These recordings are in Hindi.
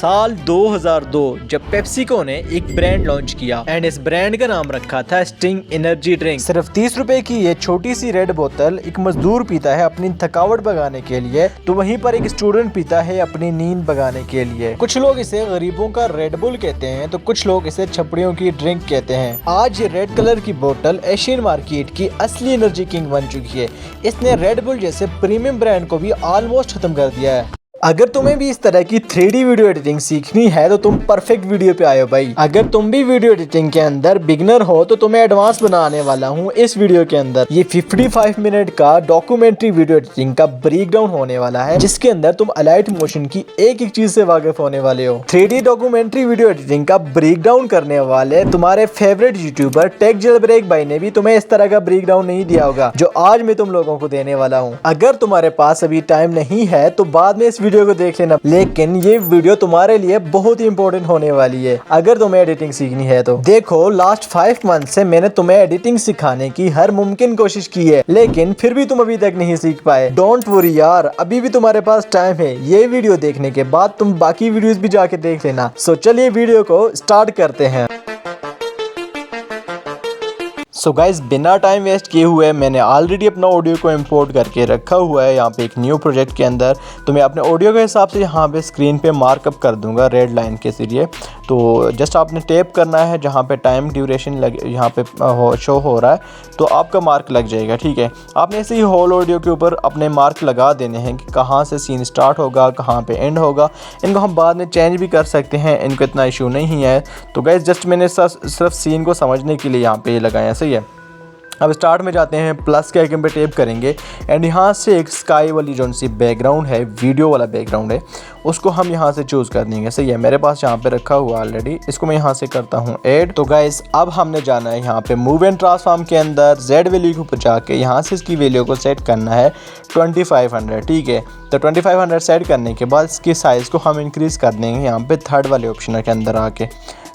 साल 2002 जब पेप्सिको ने एक ब्रांड लॉन्च किया एंड इस ब्रांड का नाम रखा था स्टिंग एनर्जी ड्रिंक। सिर्फ 30 रुपए की ये छोटी सी रेड बोतल एक मजदूर पीता है अपनी थकावट भगाने के लिए, तो वहीं पर एक स्टूडेंट पीता है अपनी नींद भगाने के लिए। कुछ लोग इसे गरीबों का रेड बुल कहते हैं तो कुछ लोग इसे छपड़ियों की ड्रिंक कहते हैं। आज ये रेड कलर की बोतल एशियन मार्केट की असली एनर्जी किंग बन चुकी है। इसने रेड बुल जैसे प्रीमियम ब्रांड को भी ऑलमोस्ट खत्म कर दिया है। अगर तुम्हें भी इस तरह की 3D वीडियो एडिटिंग सीखनी है तो तुम परफेक्ट वीडियो पे आए हो भाई। अगर तुम भी वीडियो एडिटिंग के अंदर बिगनर हो तो तुम्हें एडवांस बनाने वाला हूँ इस वीडियो के अंदर। ये 55 मिनट का डॉक्यूमेंट्री वीडियो एडिटिंग का ब्रेकडाउन होने वाला है, जिसके अंदर तुम अलाइट मोशन की एक एक चीज से वाकिफ होने वाले हो। 3D डॉक्यूमेंट्री वीडियो एडिटिंग का ब्रेकडाउन करने वाले तुम्हारे फेवरेट यूट्यूबर टेक जेलब्रेक भाई ने भी तुम्हें इस तरह का ब्रेकडाउन नहीं दिया होगा जो आज मैं तुम लोगों को देने वाला हूँ। अगर तुम्हारे पास अभी टाइम नहीं है तो बाद में इस वीडियो को देख लेना, लेकिन ये वीडियो तुम्हारे लिए बहुत ही इंपॉर्टेंट होने वाली है अगर तुम्हें एडिटिंग सीखनी है तो। देखो, लास्ट 5 मंथ से मैंने तुम्हें एडिटिंग सिखाने की हर मुमकिन कोशिश की है, लेकिन फिर भी तुम अभी तक नहीं सीख पाए। डोंट वरी यार, अभी भी तुम्हारे पास टाइम है। ये वीडियो देखने के बाद तुम बाकी वीडियोस भी जाके देख लेना। सो चलिए वीडियो को स्टार्ट करते हैं। सो गाइज, बिना टाइम वेस्ट किए हुए मैंने ऑलरेडी अपना ऑडियो को इंपोर्ट करके रखा हुआ है यहाँ पे एक न्यू प्रोजेक्ट के अंदर। तो मैं अपने ऑडियो के हिसाब से यहाँ पे स्क्रीन पे मार्कअप कर दूंगा रेड लाइन के जरिए। तो जस्ट आपने टैप करना है जहाँ पे टाइम ड्यूरेशन लगे यहाँ पे शो हो रहा है तो आपका मार्क लग जाएगा। ठीक है, आपने ऐसे ही होल ऑडियो के ऊपर अपने मार्क लगा देने हैं कि कहाँ से सीन स्टार्ट होगा, कहाँ पे एंड होगा। इनको हम बाद में चेंज भी कर सकते हैं, इनको इतना इशू नहीं है। तो गाइज, जस्ट मैंने सिर्फ सीन को समझने के लिए यहाँ पे लगाया। सही है, अब स्टार्ट में जाते हैं, प्लस के आइकन पे टैप करेंगे एंड यहाँ से एक स्काई वाली जो सी बैकग्राउंड है, वीडियो वाला बैकग्राउंड है, उसको हम यहाँ से चूज़ कर देंगे। सही है, मेरे पास यहाँ पे रखा हुआ ऑलरेडी, इसको मैं यहाँ से करता हूँ ऐड। तो गाइस, अब हमने जाना है यहाँ पे मूव एंड ट्रांसफॉर्म के अंदर जेड वैल्यू के ऊपर जाके यहाँ से इसकी वैल्यू को सेट करना है 2500। ठीक है, तो 2500 सेट करने के बाद इसकी साइज़ को हम इंक्रीज़ कर देंगे यहाँ पे थर्ड वाले ऑप्शन के अंदर आके।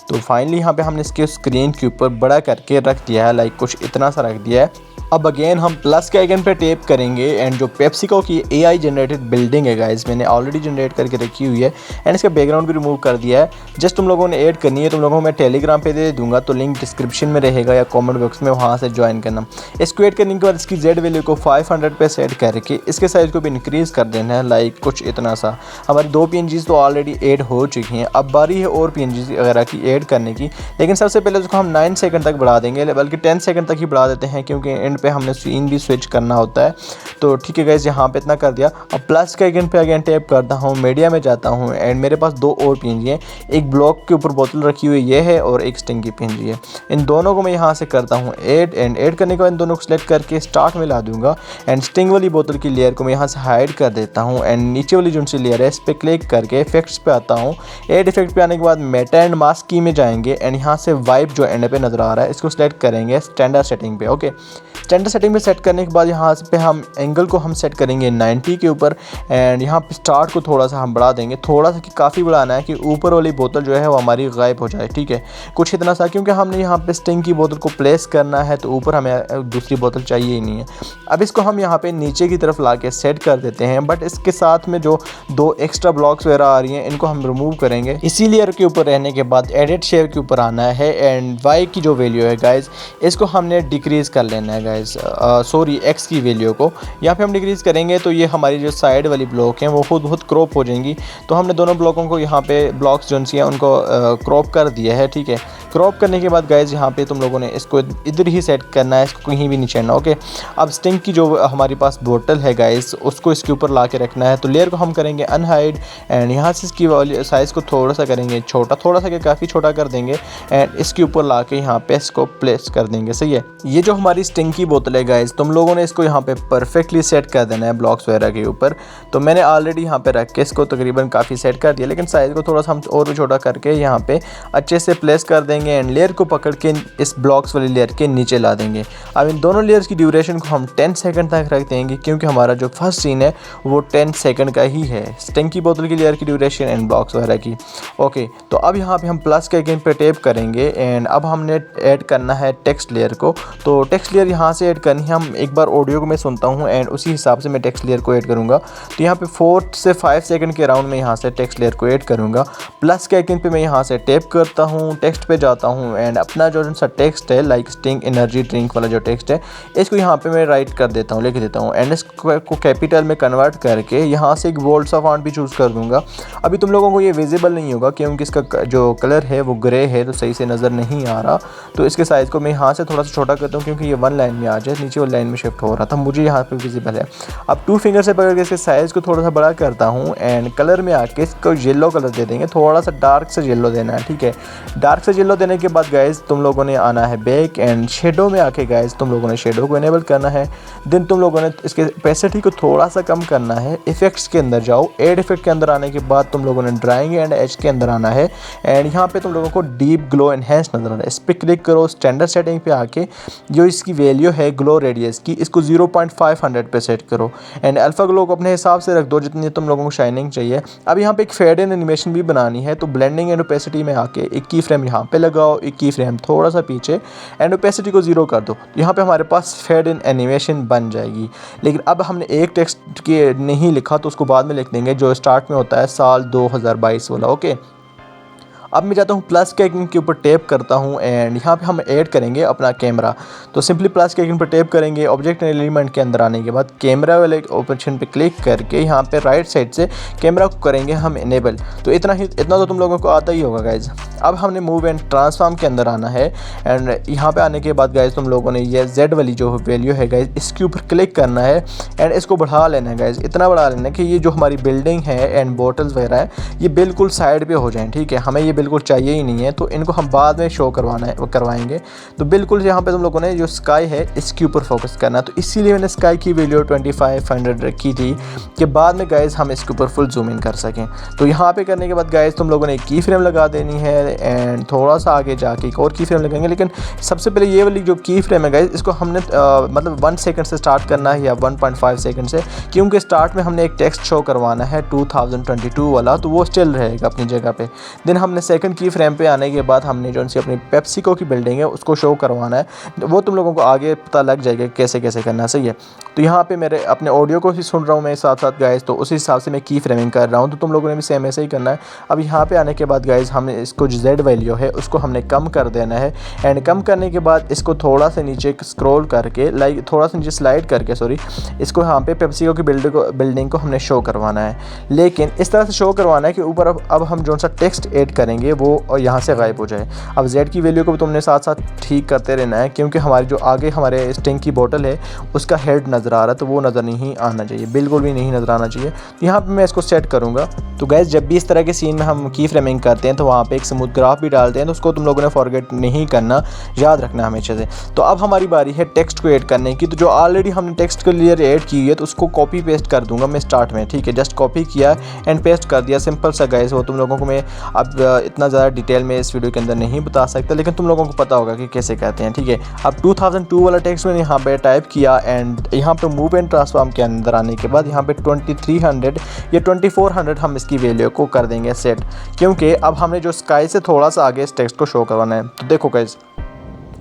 तो फाइनली यहाँ पे हमने इसके स्क्रीन के ऊपर बड़ा करके रख दिया है, लाइक कुछ इतना सा रख दिया है। अब अगेन हम प्लस के आइकन पे टैप करेंगे एंड जो पेप्सिको की AI जनरेटेड बिल्डिंग है गाइस, मैंने ऑलरेडी जनरेट करके रखी हुई है एंड इसका बैकग्राउंड भी रिमूव कर दिया है। जस्ट तुम लोगों ने ऐड करनी है, तुम लोगों को मैं टेलीग्राम पे दे दूंगा, तो लिंक डिस्क्रिप्शन में रहेगा या कॉमेंट बॉक्स में, वहाँ से ज्वाइन करना। इसको ऐड करने के बाद इसकी जेड वैल्यू को 500 पे सेट करके इसके साइज़ को भी इंक्रीज़ कर देना है, लाइक कुछ इतना सा। हमारी 2 PNGs तो ऑलरेडी ऐड हो चुकी हैं, अब बारी है और PNGs वगैरह की ऐड करने की। लेकिन सबसे पहले उसको हम 9 सेकंड तक बढ़ा देंगे, बल्कि 10 सेकंड तक ही बढ़ा देते हैं क्योंकि एंड पे हमने सीन भी स्विच करना होता है। तो ठीक है गाइस, यहाँ पे इतना कर दिया। अब प्लस के आइकन पे अगेन टैप करता हूँ, मीडिया में जाता हूँ एंड मेरे पास 2 और PNG हैं। एक ब्लॉक के ऊपर बोतल रखी हुई ये है और एक स्टिंग की PNG है। इन दोनों को मैं यहाँ से करता हूँ ऐड एंड ऐड करने के बाद इन दोनों को सिलेक्ट करके स्टार्ट में ला दूंगा एंड स्टिंग वाली बोतल की लेयर को मैं यहाँ से हाइड कर देता हूँ एंड नीचे वाली जो सी लेयर है इस पर क्लिक करके इफेक्ट्स पे आता हूँ। ऐड इफेक्ट पे आने के बाद मेटा एंड मास्क की में जाएंगे एंड यहाँ से वाइब जो एंड पे नजर आ रहा है इसको सिलेक्ट करेंगे स्टैंडर्ड सेटिंग पे। ओके, स्टैंडर्ड सेटिंग पे सेट करने के बाद यहाँ पे हम एंगल को हम सेट करेंगे 90 के ऊपर एंड यहाँ पे स्टार्ट को थोड़ा सा हम बढ़ा देंगे, थोड़ा सा कि काफ़ी बढ़ाना है कि ऊपर वाली बोतल जो है वो हमारी गायब हो जाए। ठीक है, कुछ इतना सा, क्योंकि हमने यहाँ पे स्टिंग की बोतल को प्लेस करना है तो ऊपर हमें दूसरी बोतल चाहिए ही नहीं है। अब इसको हम यहाँ पे नीचे की तरफ ला के सेट कर देते हैं, बट इसके साथ में जो 2 एक्स्ट्रा ब्लॉक्स वगैरह आ रही हैं इनको हम रिमूव करेंगे। इसी लेयर के ऊपर रहने के बाद एडिट शेयर के ऊपर आना है एंड वाई की जो वैल्यू है गाइज इसको हमने डिक्रीज़ कर लेना है गाइज, सॉरी एक्स की वैल्यू को यहाँ पे हम डिक्रीज़ करेंगे तो ये हमारी जो साइड वाली ब्लॉक हैं वो खुद क्रॉप हो जाएंगी। तो हमने दोनों ब्लॉकों को यहाँ पे ब्लॉक्स जो हैं उनको क्रॉप कर दिया है। ठीक है, क्रॉप करने के बाद गाइज यहाँ पे तुम लोगों ने इसको इधर ही सेट करना है, इसको कहीं भी नहीं छेड़ना। ओके, अब स्टिंग की जो हमारे पास बोतल है गाइज उसको इसके ऊपर ला के रखना है। तो लेयर को हम करेंगे अनहाइड एंड यहाँ से इसकी साइज़ को थोड़ा सा करेंगे छोटा, थोड़ा सा काफ़ी छोटा कर देंगे एंड इसके ऊपर ला के यहाँ पे इसको प्लेस कर देंगे। सही है, ये जो हमारी स्टिंग की बोतल है गाइज तुम लोगों ने इसको यहाँ पे परफेक्टली सेट कर देना है ब्लॉक्स वगैरह के ऊपर। तो मैंने ऑलरेडी यहाँ पे रख के इसको तकरीबन काफ़ी सेट कर दिया, लेकिन साइज़ को थोड़ा सा हम और भी छोटा करके यहाँ पे अच्छे से प्लेस कर देंगे देंगे एंड लेयर को पकड़ के इस ब्लॉक्स वाली लेयर के नीचे ला देंगे। अब इन दोनों लेयर्स की ड्यूरेशन को हम 10 सेकंड तक रख देंगे, क्योंकि हमारा जो फर्स्ट सीन है वो 10 सेकंड का ही है, स्टिंग की बोतल की लेयर की ड्यूरेशन एंड ब्लॉक्स वगैरह की। ओके, तो अब यहाँ पे हम प्लस के आइकन पे टैप करेंगे एंड अब हमने ऐड करना है टेक्स्ट लेयर को। तो टेक्स्ट लेयर यहाँ से ऐड करनी है। हम एक बार ऑडियो को मैं सुनता हूँ एंड उसी हिसाब से मैं टेक्स्ट लेयर को ऐड करूँगा। तो यहाँ पे 4 से 5 सेकंड के अराउंड में यहाँ से टेक्स्ट लेयर को ऐड करूँगा। प्लस के आइकन पे मैं यहाँ से टैप करता हूँ, टेक्स्ट पे जाता हूँ एंड अपना जो सा टेक्स्ट है लाइक स्टिंग एनर्जी ड्रिंक वाला जो टेक्स्ट है इसको यहाँ पे मैं राइट कर देता हूँ, लिख देता हूँ एंड इसको कैपिटल में कन्वर्ट करके यहाँ से एक बोल्ड सा फॉन्ट भी चूज़ कर दूँगा। अभी तुम लोगों को ये विजिबल नहीं होगा क्योंकि इसका जो कलर है वो ग्रे है, तो सही से नज़र नहीं आ रहा। तो इसके साइज़ को मैं यहाँ से थोड़ा सा छोटा करता हूँ क्योंकि ये 1 लाइन में आ जाए, नीचे वाली लाइन में शिफ्ट हो रहा था, मुझे यहाँ पे विजिबल है। अब 2 फिंगर से पकड़ के इसके साइज़ को थोड़ा सा बड़ा करता हूँ एंड कलर में आके इसको येलो कलर दे देंगे, थोड़ा सा डार्क से येलो देना है, ठीक है। डार्क से येलो देने के बाद गाइज तुम लोगों ने आना है बैक एंड शेडो में आके गाइज तुम लोगों ने शेडो को इनेबल करना है। देन तुम लोगों ने इसके ओपेसिटी को थोड़ा सा कम करना है। इफेक्ट्स के अंदर जाओ, एड इफेक्ट के अंदर आने के बाद तुम लोगों ने ड्राइंग एंड एज के अंदर आना है एंड यहाँ पे तुम लोगों को डीप ग्लो एनहेंस नजर आ रहा है। इस पर क्लिक करो, स्टैंडर्ड सेटिंग पे आके जो इसकी वैल्यू है ग्लो रेडियस की इसको 0.500 पे सेट करो एंड अल्फा ग्लो को अपने हिसाब से रख दो जितनी तुम लोगों को शाइनिंग चाहिए। अब यहाँ पे एक फेड इन एनिमेशन भी बनानी है, तो ब्लेंडिंग एंड ओपेसिटी में आके एक की फ्रेम यहाँ पे लगाओ, एक की फ्रेम थोड़ा सा पीछे एंड ओपेसिटी को 0 कर दो। यहाँ पे हमारे पास फेड इन एनिमेशन बन जाएगी। लेकिन अब हमने एक टेक्स्ट के नहीं लिखा तो उसको बाद में लिख देंगे जो स्टार्ट में होता है साल 2022 वाला। ओके, अब मैं जाता हूँ प्लस के आइकन के ऊपर टैप करता हूँ एंड यहाँ पे हम ऐड करेंगे अपना कैमरा। तो सिंपली प्लस के आइकन पर टैप करेंगे, ऑब्जेक्ट एंड एलिमेंट के अंदर आने के बाद कैमरा वाले ऑप्शन पे क्लिक करके यहाँ पे राइट साइड से कैमरा को करेंगे हम इनेबल। तो इतना तो तुम लोगों को आता ही होगा गाइज। अब हमने मूव एंड ट्रांसफॉर्म के अंदर आना है एंड यहाँ पे आने के बाद गाइज तुम लोगों ने ये Z वाली जो वैल्यू है गाइज इसके ऊपर क्लिक करना है एंड इसको बढ़ा लेना है गाइज, इतना बढ़ा लेना है कि ये जो हमारी बिल्डिंग है एंड बोटल्स वगैरह है ये बिल्कुल साइड पे हो जाएं, ठीक है। हमें ये बिल्कुल चाहिए ही नहीं है, तो इनको हम बाद में शो करवाएंगे। तो बिल्कुल यहाँ पे तुम लोगों ने जो स्काई है इसके ऊपर फोकस करना है। तो इसीलिए मैंने स्काई की वैल्यू 2500 रखी थी कि बाद में गाइज हम इसके ऊपर फुल जूम इन कर सकें। तो यहाँ पे करने के बाद गाइज तुम लोगों ने एक की फ्रेम लगा देनी है एंड थोड़ा सा आगे जाके एक और की फ्रेम लगाएंगे। लेकिन सबसे पहले ये वाली जो की फ्रेम है गाइज इसको हमने मतलब 1 सेकंड से स्टार्ट करना है या 1.5 सेकंड से, क्योंकि स्टार्ट में हमने एक टेक्स्ट शो करवाना है 2022 वाला, तो वो स्टिल रहेगा अपनी जगह पे। देन हमने सेकंड की फ्रेम पे आने के बाद हमने जो उनसे अपनी पेप्सिको की बिल्डिंग है उसको शो करवाना है। वो तुम लोगों को आगे पता लग जाएगा कैसे कैसे करना सही है। तो यहाँ पे मेरे अपने ऑडियो को ही सुन रहा हूँ मैं साथ साथ गाइज, तो उसी हिसाब से मैं की फ्रेमिंग कर रहा हूँ। तो तुम लोगों ने भी सेम ऐसे ही करना है। अब यहाँ पे आने के बाद गाइज हमने इसको जो Z वैल्यू है उसको हमने कम कर देना है एंड कम करने के बाद इसको थोड़ा सा नीचे स्क्रॉल करके लाइक थोड़ा सा नीचे स्लाइड करके इसको यहाँ पे पेप्सिको की बिल्डिंग को हमने शो करवाना है। लेकिन इस तरह से शो करवाना है कि ऊपर अब हम जो सा टेक्स्ट ऐड करेंगे वो यहाँ से गायब हो जाए। अब Z की वैल्यू को भी तुमने साथ साथ ठीक करते रहना है, क्योंकि हमारी जो आगे हमारे स्टिंग की बोतल है उसका हेड नज़र आ रहा है, तो वो नज़र नहीं आना चाहिए, बिल्कुल भी नहीं नज़र आना चाहिए। यहाँ पे मैं इसको सेट करूँगा। तो गैस जब भी इस तरह के सीन में हम की फ्रेमिंग करते हैं तो वहाँ पे एक स्मूथ ग्राफ भी डालते हैं, तो उसको तुम लोगों ने फॉरगेट नहीं करना, याद रखना हमेशा से। तो अब हमारी बारी है टेक्स्ट को ऐड करने की। तो जो ऑलरेडी हमने टेक्स्ट के लिए ऐड की है तो उसको कॉपी पेस्ट कर दूंगा मैं स्टार्ट में, ठीक है। जस्ट कॉपी किया एंड पेस्ट कर दिया, सिंपल सा गाइस। वो तुम लोगों को मैं अब इतना ज़्यादा डिटेल में इस वीडियो के अंदर नहीं बता सकता, लेकिन तुम लोगों को पता होगा कि कैसे कहते हैं, ठीक है। अब 2002 वाला टेक्स्ट मैंने यहाँ पे टाइप किया एंड यहाँ पे मूव एंड ट्रांसफॉर्म के अंदर आने के बाद यहाँ पे 2300 या 2400 हम इसकी वैल्यू को कर देंगे सेट, क्योंकि अब हमने जो स्काई से थोड़ा सा आगे इस टेक्स्ट को शो करवाना है। तो देखो गाइस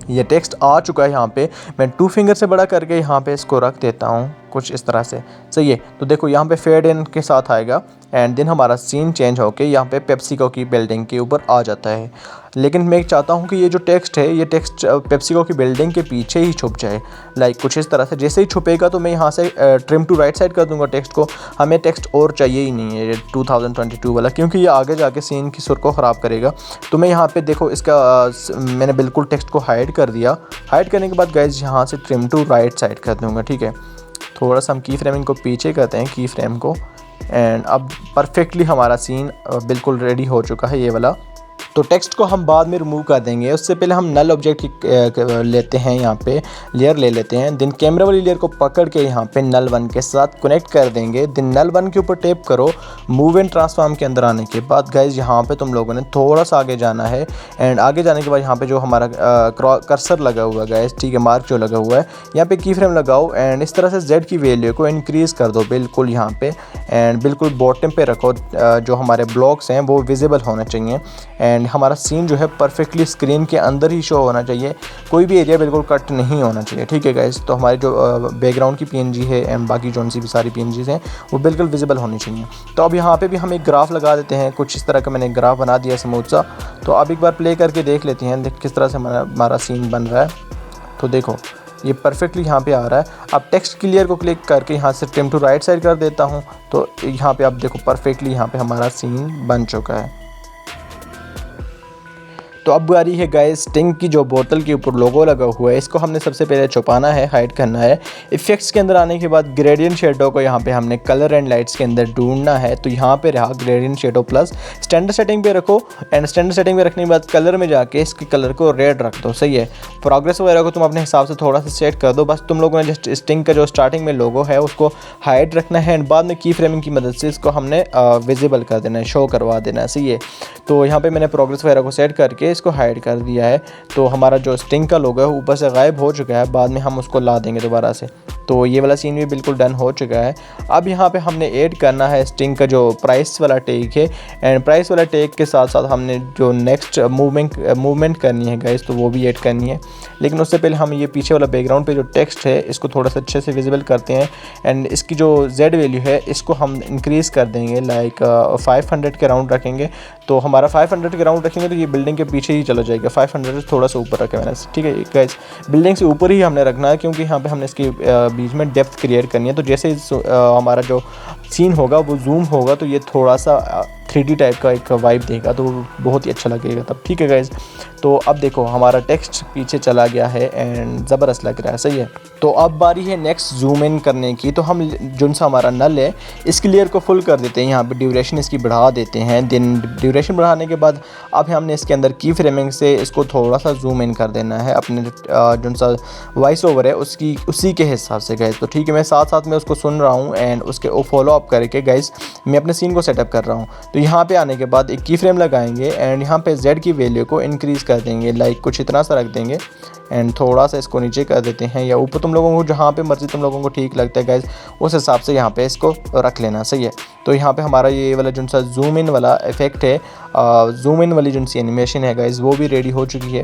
ये टेक्स्ट आ चुका है। यहाँ पे मैं 2 फिंगर से बड़ा करके यहाँ पे इसको रख देता हूँ कुछ इस तरह से, सही है। तो देखो यहाँ पे फेड इन के साथ आएगा एंड देन हमारा सीन चेंज होके यहाँ पे पेप्सिको की बिल्डिंग के ऊपर आ जाता है। लेकिन मैं चाहता हूँ कि ये जो टेक्स्ट है ये टेक्स्ट पेप्सिको की बिल्डिंग के पीछे ही छुप जाए, लाइक कुछ इस तरह से। जैसे ही छुपेगा तो मैं यहाँ से ट्रिम टू राइट साइड कर दूँगा टेक्स्ट को। हमें टेक्स्ट और चाहिए ही नहीं है ये 2022 वाला, क्योंकि ये आगे जाके सीन की सुर को ख़राब करेगा। तो मैं यहाँ पे देखो इसका मैंने बिल्कुल टेक्स्ट को हाइड कर दिया। हाइड करने के बाद गाइज यहाँ से ट्रिम टू राइट साइड कर दूँगा, ठीक है। थोड़ा सा हम की फ्रेमिंग को पीछे करते हैं, की फ्रेम को, एंड अब परफेक्टली हमारा सीन बिल्कुल रेडी हो चुका है ये वाला। तो टेक्स्ट को हम बाद में रिमूव कर देंगे। उससे पहले हम नल ऑब्जेक्ट लेते हैं, यहाँ पे लेयर ले लेते हैं। देन कैमरा वाली लेयर को पकड़ के यहाँ पे नल 1 के साथ कनेक्ट कर देंगे। देन नल 1 के ऊपर टैप करो। मूव एंड ट्रांसफॉर्म के अंदर आने के बाद गाइज यहाँ पे तुम लोगों ने थोड़ा सा आगे जाना है एंड आगे जाने के बाद यहाँ पे जो हमारा कर्सर लगा हुआ है गाइज, ठीक है, मार्क जो लगा हुआ है, यहाँ पे की फ्रेम लगाओ एंड इस तरह से Z की वैल्यू को इंक्रीज़ कर दो बिल्कुल यहाँ पे एंड बिल्कुल बॉटम पे रखो। जो हमारे ब्लॉक्स हैं वो विजिबल होने चाहिए एंड हमारा सीन जो है परफेक्टली स्क्रीन के अंदर ही शो होना चाहिए, कोई भी एरिया बिल्कुल कट नहीं होना चाहिए, ठीक है गाइस। तो हमारी जो बैकग्राउंड की PNG है एंड बाकी जो सी भी सारी PNGs हैं वो बिल्कुल विजिबल होनी चाहिए। तो अब यहाँ पे भी हम एक ग्राफ लगा देते हैं, कुछ इस तरह का मैंने ग्राफ बना दिया स्मूथ सा। तो अब एक बार प्ले करके देख लेते हैं किस तरह से हमारा सीन बन रहा है। तो देखो ये परफेक्टली यहाँ पे आ रहा है। अब टेक्स्ट की लेयर को क्लिक करके यहाँ से ट्रिम टू राइट साइड कर देता हूँ। तो यहाँ पे आप देखो परफेक्टली यहाँ पे हमारा सीन बन चुका है। तो अब बारी है गाइस स्टिंग की, जो बोतल के ऊपर लोगो लगा हुआ है इसको हमने सबसे पहले छुपाना है, हाइड करना है। इफेक्ट्स के अंदर आने के बाद ग्रेडियंट शेडो को यहाँ पे हमने कलर एंड लाइट्स के अंदर ढूंढना है। तो यहाँ पे रहा gradient shadow plus, standard setting पे रखो एंड स्टैंडर्ड सेटिंग पे रखने के बाद कलर में जाके इसके कलर को रेड रख दो, सही है। प्रोग्रेस वगैरह को तुम अपने हिसाब से थोड़ा सा सेट कर दो। बस तुम लोगों ने जस्ट स्टिंग का जो स्टार्टिंग में लोगो है उसको हाइड रखना है एंड बाद में की फ्रेमिंग की मदद से इसको हमने विजिबल कर देना है, शो करवा देना है, सही है। तो यहाँ पे मैंने प्रोग्रेस वगैरह को सेट करके इसको हाइड कर दिया है। तो हमारा जो स्टिंग का लोगो है ऊपर से गायब हो चुका है, बाद में हम उसको ला देंगे दोबारा से। तो ये वाला सीन भी बिल्कुल डन हो चुका है। अब यहाँ पे हमने ऐड करना है स्टिंग का जो प्राइस वाला टैग है एंड प्राइस वाला टैग के साथ साथ हमने जो नेक्स्ट मूवमेंट करनी है गाइस, तो वो भी ऐड करनी है। लेकिन उससे पहले हम ये पीछे वाला बैकग्राउंड पे जो टेक्स्ट है इसको थोड़ा सा अच्छे से विजिबल करते हैं एंड इसकी जो Z वैल्यू है इसको हम इंक्रीज़ कर देंगे, लाइक 500 के राउंड रखेंगे। तो हमारा 500 के राउंड रखेंगे तो ये बिल्डिंग के पीछे ही चला जाएगा। 500 से थोड़ा सा ऊपर रखा मैंने, ठीक है गाइस, बिल्डिंग से ऊपर ही हमने रखना है क्योंकि यहाँ पे हमने इसके बीच में डेप्थ क्रिएट करनी है। तो जैसे हमारा जो सीन होगा वो जूम होगा तो ये थोड़ा सा 3D टाइप का एक वाइब देगा, तो बहुत ही अच्छा लगेगा तब, ठीक है गाइस। तो अब देखो हमारा टेक्स्ट पीछे चला गया है एंड ज़बरदस्त लग रहा है, सही है। तो अब बारी है नेक्स्ट जूम इन करने की। तो हम जो सा हमारा नल है इसकी लेयर को फुल कर देते हैं, यहाँ पे ड्यूरेशन इसकी बढ़ा देते हैं। दिन ड्यूरेशन बढ़ाने के बाद अब हमने इसके अंदर की फ्रेमिंग से इसको थोड़ा सा जूम इन कर देना है अपने जो सा वॉइस ओवर है उसी के हिसाब से गाइस। तो ठीक है, मैं साथ साथ में उसको सुन रहा हूँ एंड उसके फॉलो अप करके गाइस मैं अपने सीन को सेटअप कर रहा हूँ। तो यहाँ पे आने के बाद एक की फ्रेम लगाएंगे एंड यहाँ पे Z की वैल्यू को इंक्रीज़ कर देंगे, लाइक कुछ इतना सा रख देंगे एंड थोड़ा सा इसको नीचे कर देते हैं या ऊपर, तुम लोगों को जहाँ पे मर्जी तुम लोगों को ठीक लगता है गाइस उस हिसाब से यहाँ पे इसको रख लेना, सही है। तो यहाँ पे हमारा ये वाला जो सा जूम इन वाला इफेक्ट है, जूम इन वाली जो सी एनिमेशन है गाइस वो भी रेडी हो चुकी है।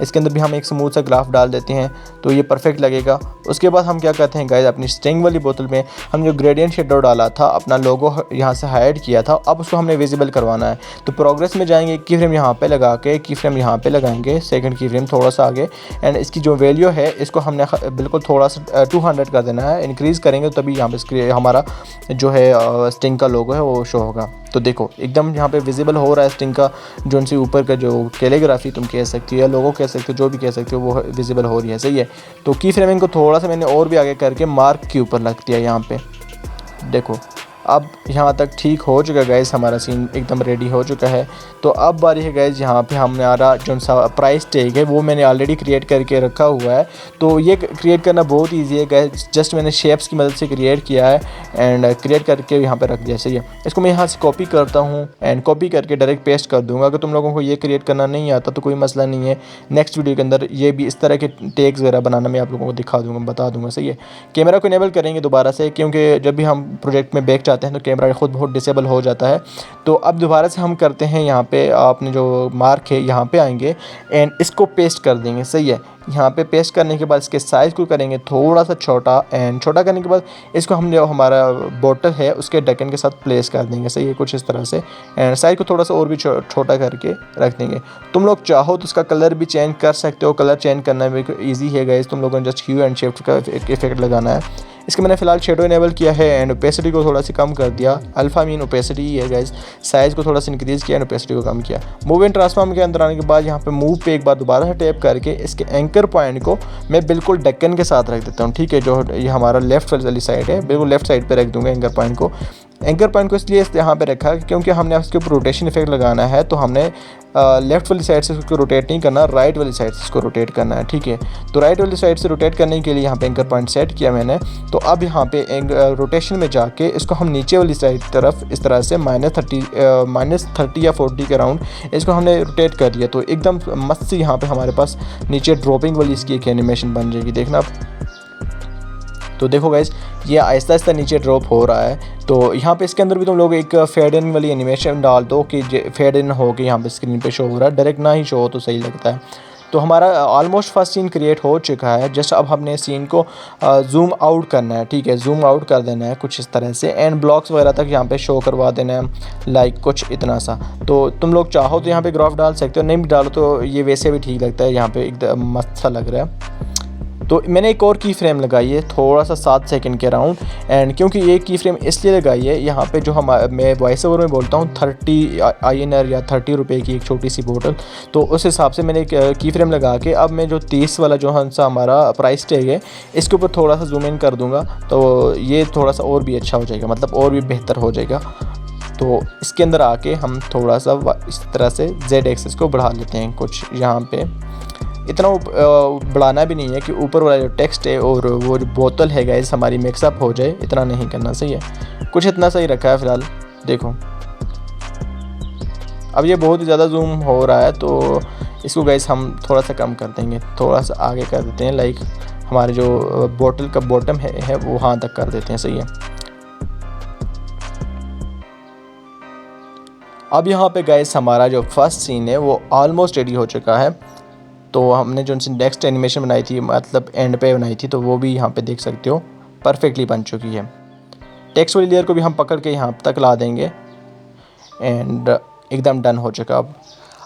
इसके अंदर भी हम एक स्मूथ सा ग्राफ डाल देते हैं तो ये परफेक्ट लगेगा। उसके बाद हम क्या करते हैं गाइस, अपनी स्टिंग वाली बोतल में हम जो ग्रेडियंट शेडो डाला था, अपना लोगो यहाँ से हाइड किया था, अब उसको हमने विजिबल करवाना है। तो प्रोग्रेस में जाएंगे, की फ्रेम यहाँ पे लगा के की फ्रेम यहाँ पे लगाएंगे, सेकंड की फ्रेम थोड़ा सा आगे एंड इसकी जो वैल्यू है इसको हमने बिल्कुल थोड़ा सा 200 कर देना है। इंक्रीज़ करेंगे तो तभी यहाँ पे हमारा जो है स्टिंग का लोगो है वो शो होगा। तो देखो एकदम यहाँ पे विजिबल हो रहा है स्टिंग का जो उनसे ऊपर का जो कैलीग्राफी तुम कह सकती हो या लोगो कह सकते हो, जो भी कह सकते हो, वो विजिबल हो रही है, सही है। तो की फ्रेमिंग को थोड़ा सा मैंने और भी आगे करके मार्क के ऊपर रख दिया यहाँ पे, देखो अब यहाँ तक ठीक हो चुका है गाइस, हमारा सीन एकदम रेडी हो चुका है। तो अब बारी है गाइस, यहाँ पे हमारा जो सा प्राइस टैग है वो मैंने ऑलरेडी क्रिएट करके रखा हुआ है। तो ये क्रिएट करना बहुत इजी है गाइस, जस्ट मैंने शेप्स की मदद से क्रिएट किया है एंड क्रिएट करके यहाँ पे रख दिया, सही है। इसको मैं यहाँ से कॉपी करता हूँ एंड कॉपी करके डायरेक्ट पेस्ट कर दूँगा। अगर तुम लोगों को ये क्रिएट करना नहीं आता तो कोई मसला नहीं है, नेक्स्ट वीडियो के अंदर ये भी इस तरह के टैग्स वगैरह बनाना मैं आप लोगों को दिखा दूँगा, बता दूँगा, सही है। कैमरा को इनेबल करेंगे दोबारा से, क्योंकि जब भी हम प्रोजेक्ट में बैक जाते हैं तो कैमरा खुद बहुत डिसेबल हो जाता है। तो अब दोबारा से हम करते हैं, यहाँ पे आपने जो मार्क है यहाँ पे आएंगे एंड इसको पेस्ट कर देंगे, सही है। यहाँ पे पेस्ट करने के बाद इसके साइज़ को करेंगे थोड़ा सा छोटा एंड छोटा करने के बाद इसको हम जो हमारा बोतल है उसके ढक्कन के साथ प्लेस कर देंगे, सही है, कुछ इस तरह से एंड साइज़ को थोड़ा सा और भी छोटा करके रख देंगे। तुम लोग चाहो तो इसका कलर भी चेंज कर सकते हो, कलर चेंज करना भी ईजी है गाइस, तुम लोगों ने जस्ट ह्यू एंड शिफ्ट का इफेक्ट लगाना है। इसके मैंने फ़िलहाल शेडो इनेबल किया है एंड ओपेसिटी को थोड़ा सा कम कर दिया, अल्फ़ा मीन ओपेसिटी है गाइस, साइज़ को थोड़ा सा इंक्रीज़ किया एंड ओपेसिटी को कम किया। मूव एंड ट्रांसफॉर्म के अंदर आने के बाद यहाँ पे मूव पे एक बार दोबारा से टैप करके इसके एंकर पॉइंट को मैं बिल्कुल ढक्कन के साथ रख देता हूँ, ठीक है। जो ये हमारा लेफ्ट वाली साइड है बिल्कुल लेफ्ट साइड पे रख दूँगा एंकर पॉइंट को एंकर पॉइंट को इसलिए यहाँ पे रखा क्योंकि हमने उसके ऊपर रोटेशन इफेक्ट लगाना है, तो हमने लेफ़्ट वाली साइड से उसको रोटेट नहीं करना, राइट वाली साइड से इसको रोटेट करना है, ठीक है। तो राइट वाली साइड से रोटेट करने के लिए यहाँ पे एंकर पॉइंट सेट किया मैंने। तो अब यहाँ पे रोटेशन में जाके इसको हम नीचे वाली साइड तरफ इस तरह से -30 या 40 के अराउंड इसको हमने रोटेट कर दिया। तो एकदम मस्त सी यहाँ पे हमारे पास नीचे ड्रॉपिंग वाली इसकी एक एनिमेशन बन जाएगी, देखना आप। तो देखो गाइस, ये आहिस्ता आहिस्ता नीचे ड्रॉप हो रहा है। तो यहाँ पे इसके अंदर भी तुम लोग एक फेड इन वाली एनिमेशन डाल दो कि फेड इन हो के यहाँ पे स्क्रीन पे शो हो रहा है, डायरेक्ट ना ही शो हो तो सही लगता है। तो हमारा ऑलमोस्ट फर्स्ट सीन क्रिएट हो चुका है। जस्ट अब हमने सीन को जूम आउट करना है, ठीक है, जूम आउट कर देना है कुछ इस तरह से, एंड ब्लॉक्स वगैरह तक यहाँ पे शो करवा देना है, लाइक कुछ इतना सा। तो तुम लोग चाहो तो यहाँ पे ग्राफ डाल सकते हो, नहीं भी डालो तो ये वैसे भी ठीक लगता है, यहाँ पे एकदम मस्त सा लग रहा है। तो मैंने एक और की फ्रेम लगाई है थोड़ा सा 7 सेकंड के अराउंड, एंड क्योंकि ये की फ्रेम इसलिए लगाई है, यहाँ पे जो मैं वॉइस ओवर में बोलता हूँ 30 INR या 30 रुपये की एक छोटी सी बोतल, तो उस हिसाब से मैंने एक की फ्रेम लगा के अब मैं जो 30 वाला जो हमारा प्राइस टैग है इसके ऊपर थोड़ा सा जूम इन कर दूँगा, तो ये थोड़ा सा और भी अच्छा हो जाएगा, मतलब और भी बेहतर हो जाएगा। तो इसके अंदर आके हम थोड़ा सा इस तरह से Z एक्सिस को बढ़ा लेते हैं कुछ, यहाँ पे इतना बढ़ाना भी नहीं है कि ऊपर वाला जो टेक्स्ट है और वो जो बोतल है गाइस हमारी मिक्सअप हो जाए, इतना नहीं करना, सही है, कुछ इतना सही रखा है फ़िलहाल। देखो अब ये बहुत ही ज़्यादा जूम हो रहा है, तो इसको गाइस हम थोड़ा सा कम कर देंगे, थोड़ा सा आगे कर देते हैं, लाइक हमारे जो बोतल का बॉटम है वो वहाँ तक कर देते हैं, सही है। अब यहाँ पे गाइस हमारा जो फर्स्ट सीन है वो ऑलमोस्ट रेडी हो चुका है। तो हमने जो नेक्स्ट एनिमेशन बनाई थी, मतलब एंड पे बनाई थी, तो वो भी यहाँ पे देख सकते हो परफेक्टली बन चुकी है। टेक्स्ट वाली लेयर को भी हम पकड़ के यहाँ तक ला देंगे एंड एकदम डन हो चुका।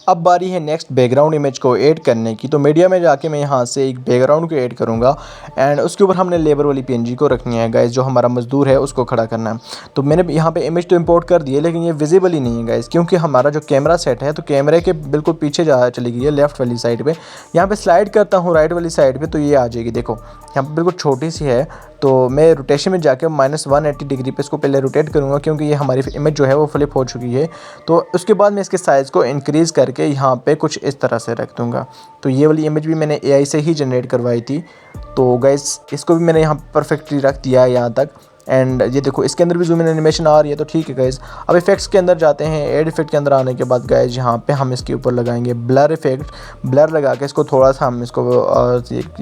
अब बारी है नेक्स्ट बैकग्राउंड इमेज को ऐड करने की। तो मीडिया में जाके मैं यहाँ से एक बैकग्राउंड को ऐड करूँगा एंड उसके ऊपर हमने लेबर वाली PNG को रखनी है गाइस, जो हमारा मजदूर है उसको खड़ा करना है। तो मैंने यहाँ पे इमेज तो इंपोर्ट कर दी है, लेकिन ये विजिबल ही नहीं है गाइस, क्योंकि हमारा जो कैमरा सेट है तो कैमरे के बिल्कुल पीछे चली गई है लेफ्ट वाली साइड पर। यहाँ पर स्लाइड करता हूँ राइट वाली साइड पर, तो ये आ जाएगी, देखो यहाँ पर बिल्कुल छोटी सी है। तो मैं रोटेशन में जाके -180 डिग्री पे इसको पहले रोटेट करूँगा, क्योंकि ये हमारी इमेज जो है वो फ्लिप हो चुकी है। तो उसके बाद मैं इसके साइज़ को इंक्रीज़ करके यहाँ पे कुछ इस तरह से रख दूँगा। तो ये वाली इमेज भी मैंने AI से ही जनरेट करवाई थी। तो गाइस इसको भी मैंने यहाँ परफेक्टली रख दिया है यहाँ तक, एंड ये देखो इसके अंदर भी जूम इन एनिमेशन आ रही है, तो ठीक है गाइस। अब इफेक्ट्स के अंदर जाते हैं। एड इफेक्ट के अंदर आने के बाद गाइस यहाँ पे हम इसके ऊपर लगाएंगे ब्लर इफेक्ट। ब्लर लगा के इसको थोड़ा सा हम इसको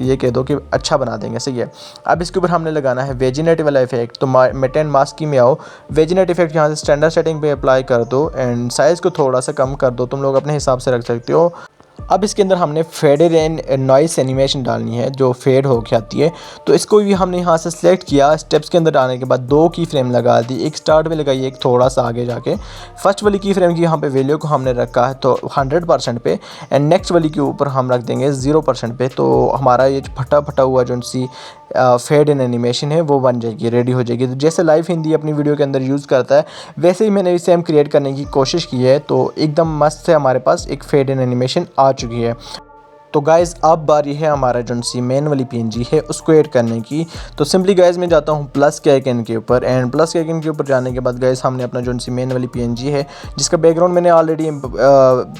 ये कह दो कि अच्छा बना देंगे, सही है। अब इसके ऊपर हमने लगाना है वेजिनेट वाला इफेक्ट। तो मेट एंड मास्क की में आओ, वेजिनेट इफेक्ट यहाँ से स्टैंडर्ड सेटिंग पे अप्लाई कर दो एंड साइज़ को थोड़ा सा कम कर दो, तुम लोग अपने हिसाब से रख सकते हो। अब इसके अंदर हमने फेडेड एंड नॉइस एनिमेशन डालनी है, जो फेड हो के आती है। तो इसको भी हमने यहाँ से सिलेक्ट किया। स्टेप्स के अंदर डालने के बाद 2 की फ्रेम लगा दी, एक स्टार्ट में लगाई, एक थोड़ा सा आगे जाके। फर्स्ट वाली की फ्रेम की यहाँ पे वैल्यू को हमने रखा है तो 100% पे, एंड नेक्स्ट वाली के ऊपर हम रख देंगे 0% पे। तो हमारा ये फटा फटा हुआ जो सी फेड इन एनिमेशन है वो बन जाएगी, रेडी हो जाएगी। तो जैसे लाइव हिंदी अपनी वीडियो के अंदर यूज़ करता है, वैसे ही मैंने भी सेम क्रिएट करने की कोशिश की है। तो एकदम मस्त से हमारे पास एक फेड इन एनिमेशन आ चुकी है। तो गाइज़ अब बारी है हमारा जो सी मेन वाली PNG है उसको ऐड करने की। तो सिंपली गाइज़ मैं जाता हूँ प्लस के आइकन के ऊपर, एंड प्लस के आइकन के ऊपर जाने के बाद गाइज़ हमने अपना जो सी मेन वाली PNG है, जिसका बैकग्राउंड मैंने ऑलरेडी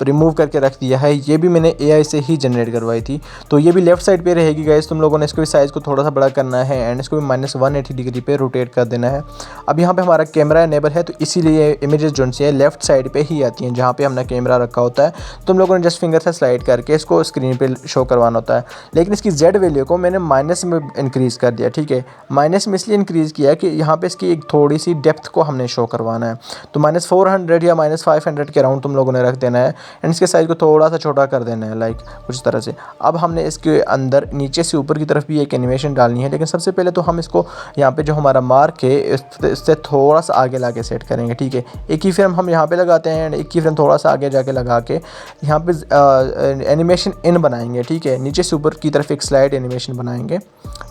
रिमूव करके रख दिया है, ये भी मैंने AI से ही जनरेट करवाई थी। तो ये भी लेफ्ट साइड पे रहेगी गाइज़। तुम लोगों ने इसको भी साइज़ को थोड़ा सा बड़ा करना है एंड इसको भी -180 डिग्री पे रोटेट कर देना है। अब यहाँ पर हमारा कैमरा इनेबल है, तो इसीलिए इमेजेस जो सी है लेफ्ट साइड पर ही आती हैं, जहाँ पर हमने कैमरा रखा होता है। तुम लोगों ने जस्ट फिंगर से स्लाइड करके इसको स्क्रीन पर शो करवाना होता है। लेकिन इसकी Z वैल्यू को मैंने माइनस में इंक्रीज़ कर दिया, ठीक है। माइनस में इसलिए इंक्रीज़ किया कि यहाँ पे इसकी एक थोड़ी सी डेप्थ को हमने शो करवाना है। तो -400 या -500 के अराउंड तुम लोगों ने रख देना है एंड इसके साइज़ को थोड़ा सा छोटा कर देना है, लाइक कुछ तरह से। अब हमने इसके अंदर नीचे से ऊपर की तरफ भी एक एनिमेशन डालनी है, लेकिन सबसे पहले तो हम इसको यहाँ पे जो हमारा मार्क है इससे थोड़ा सा आगे ला के सेट करेंगे, ठीक है। एक ही फ्रेम हम यहाँ पे लगाते हैं एंड एक ही फ्रेम थोड़ा सा आगे जाके लगा के यहाँ पे एनिमेशन इन बनाएंगे, ठीक है। नीचे से ऊपर की तरफ एक स्लाइड एनिमेशन बनाएंगे।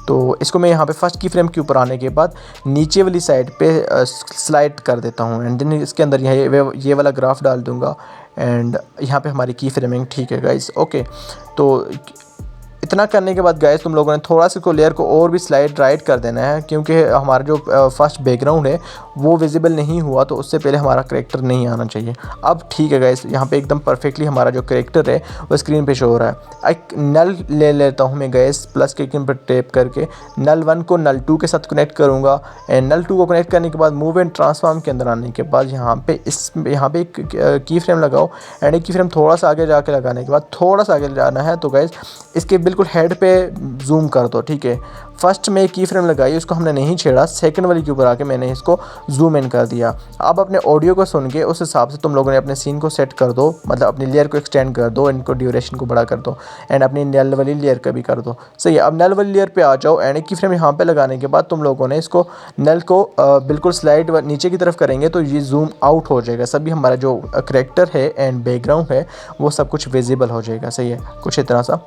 तो इसको मैं यहाँ पे फर्स्ट की फ्रेम के ऊपर आने के बाद नीचे वाली साइड पे स्लाइड कर देता हूँ एंड देन इसके अंदर ये वाला ग्राफ डाल दूँगा एंड यहाँ पे हमारी की फ्रेमिंग ठीक है गाइस, ओके। तो इतना करने के बाद गाइस तुम लोगों ने थोड़ा सा को लेयर को और भी स्लाइड राइट कर देना है, क्योंकि हमारा जो फर्स्ट बैकग्राउंड है वो विजिबल नहीं हुआ, तो उससे पहले हमारा करेक्टर नहीं आना चाहिए। अब ठीक है गाइस, यहाँ पे एकदम परफेक्टली हमारा जो करेक्टर है वो स्क्रीन पे शो हो रहा है। एक नल ले लेता हूँ मैं गाइस, प्लस के आइकन पर टैप करके नल 1 को नल 2 के साथ कनेक्ट करूँगा। एंड नल 2 को कनेक्ट करने के बाद मूव एंड ट्रांसफॉर्म के अंदर आने के बाद यहाँ पे एक की फ्रेम लगाओ। एंड एक की फ्रेम थोड़ा सा आगे जाके लगाने के बाद थोड़ा सा आगे जाना है, तो गाइस इसके बिल्कुल हेड पे जूम कर दो, ठीक है। फर्स्ट में की फ्रेम लगाई, उसको हमने नहीं छेड़ा, सेकंड वाली के ऊपर आके मैंने इसको जूम इन कर दिया। अब अपने ऑडियो को सुन के उस हिसाब से तुम लोगों ने अपने सीन को सेट कर दो, मतलब अपनी लेयर को एक्सटेंड कर दो, इनको ड्यूरेशन को बड़ा कर दो, एंड अपनी नल वाली लेयर का भी कर दो। सही है, अब नल वाली लेयर पे आ जाओ। एंड एक की फ्रेम यहाँ पे लगाने के बाद तुम लोगों ने इसको नल को बिल्कुल स्लाइड नीचे की तरफ करेंगे तो ये जूम आउट हो जाएगा, सभी हमारा जो करेक्टर है एंड बैकग्राउंड है वो सब कुछ विजिबल हो जाएगा। सही है, कुछ इतना सा।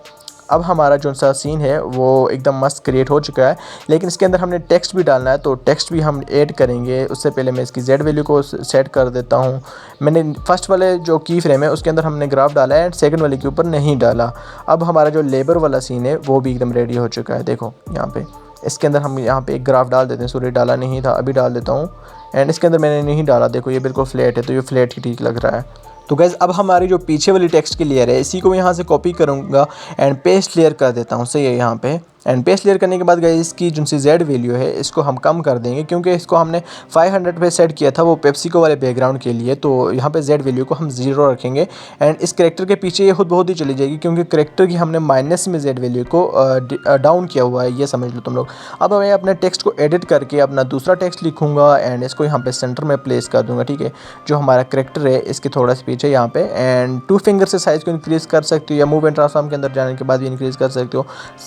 अब हमारा जो सा सीन है वो एकदम मस्त क्रिएट हो चुका है, लेकिन इसके अंदर हमने टेक्स्ट भी डालना है, तो टेक्स्ट भी हम ऐड करेंगे। उससे पहले मैं इसकी जेड वैल्यू को सेट कर देता हूँ। मैंने फर्स्ट वाले जो की फ्रेम है उसके अंदर हमने ग्राफ डाला है एंड सेकंड वाले के ऊपर नहीं डाला। अब हमारा जो लेबर वाला सीन है वो भी एकदम रेडी हो चुका है। देखो यहाँ पे इसके अंदर हम यहाँ पे एक ग्राफ डाल देते हैं। सॉरी, डाला नहीं था, अभी डाल देता हूँ। एंड इसके अंदर मैंने नहीं डाला, देखो ये बिल्कुल फ्लैट है, तो ये फ्लैट ही ठीक लग रहा है। तो गाइज़ अब हमारी जो पीछे वाली टेक्स्ट की लेयर है इसी को मैं यहाँ से कॉपी करूँगा एंड पेस्ट लेयर कर देता हूँ। सही है, यहाँ पे एंड पेस्ट लेयर करने के बाद गाइस इसकी जो सी जेड वैल्यू है इसको हम कम कर देंगे, क्योंकि इसको हमने 500 पे सेट किया था वो पेप्सिको वाले बैकग्राउंड के लिए। तो यहाँ पे जेड वैल्यू को हम 0 रखेंगे एंड इस करेक्टर के पीछे ये खुद बहुत ही चली जाएगी, क्योंकि करेक्टर की हमने माइनस में जेड वैल्यू को डाउन किया हुआ है, ये समझ लो तुम लोग। अब मैं अपने टेक्स्ट को एडिट करके अपना दूसरा टेक्स्ट लिखूँगा एंड इसको यहाँ पे सेंटर में प्लेस कर दूँगा, ठीक है। जो हमारा करेक्टर है इसके थोड़ा सा पीछे यहाँ पे, एंड 2 फिंगर से साइज़ को इंक्रीज़ कर सकते हो या मूव एंड ट्रांसफॉर्म के अंदर जाने के बाद भी इंक्रीज़ कर सकते हो।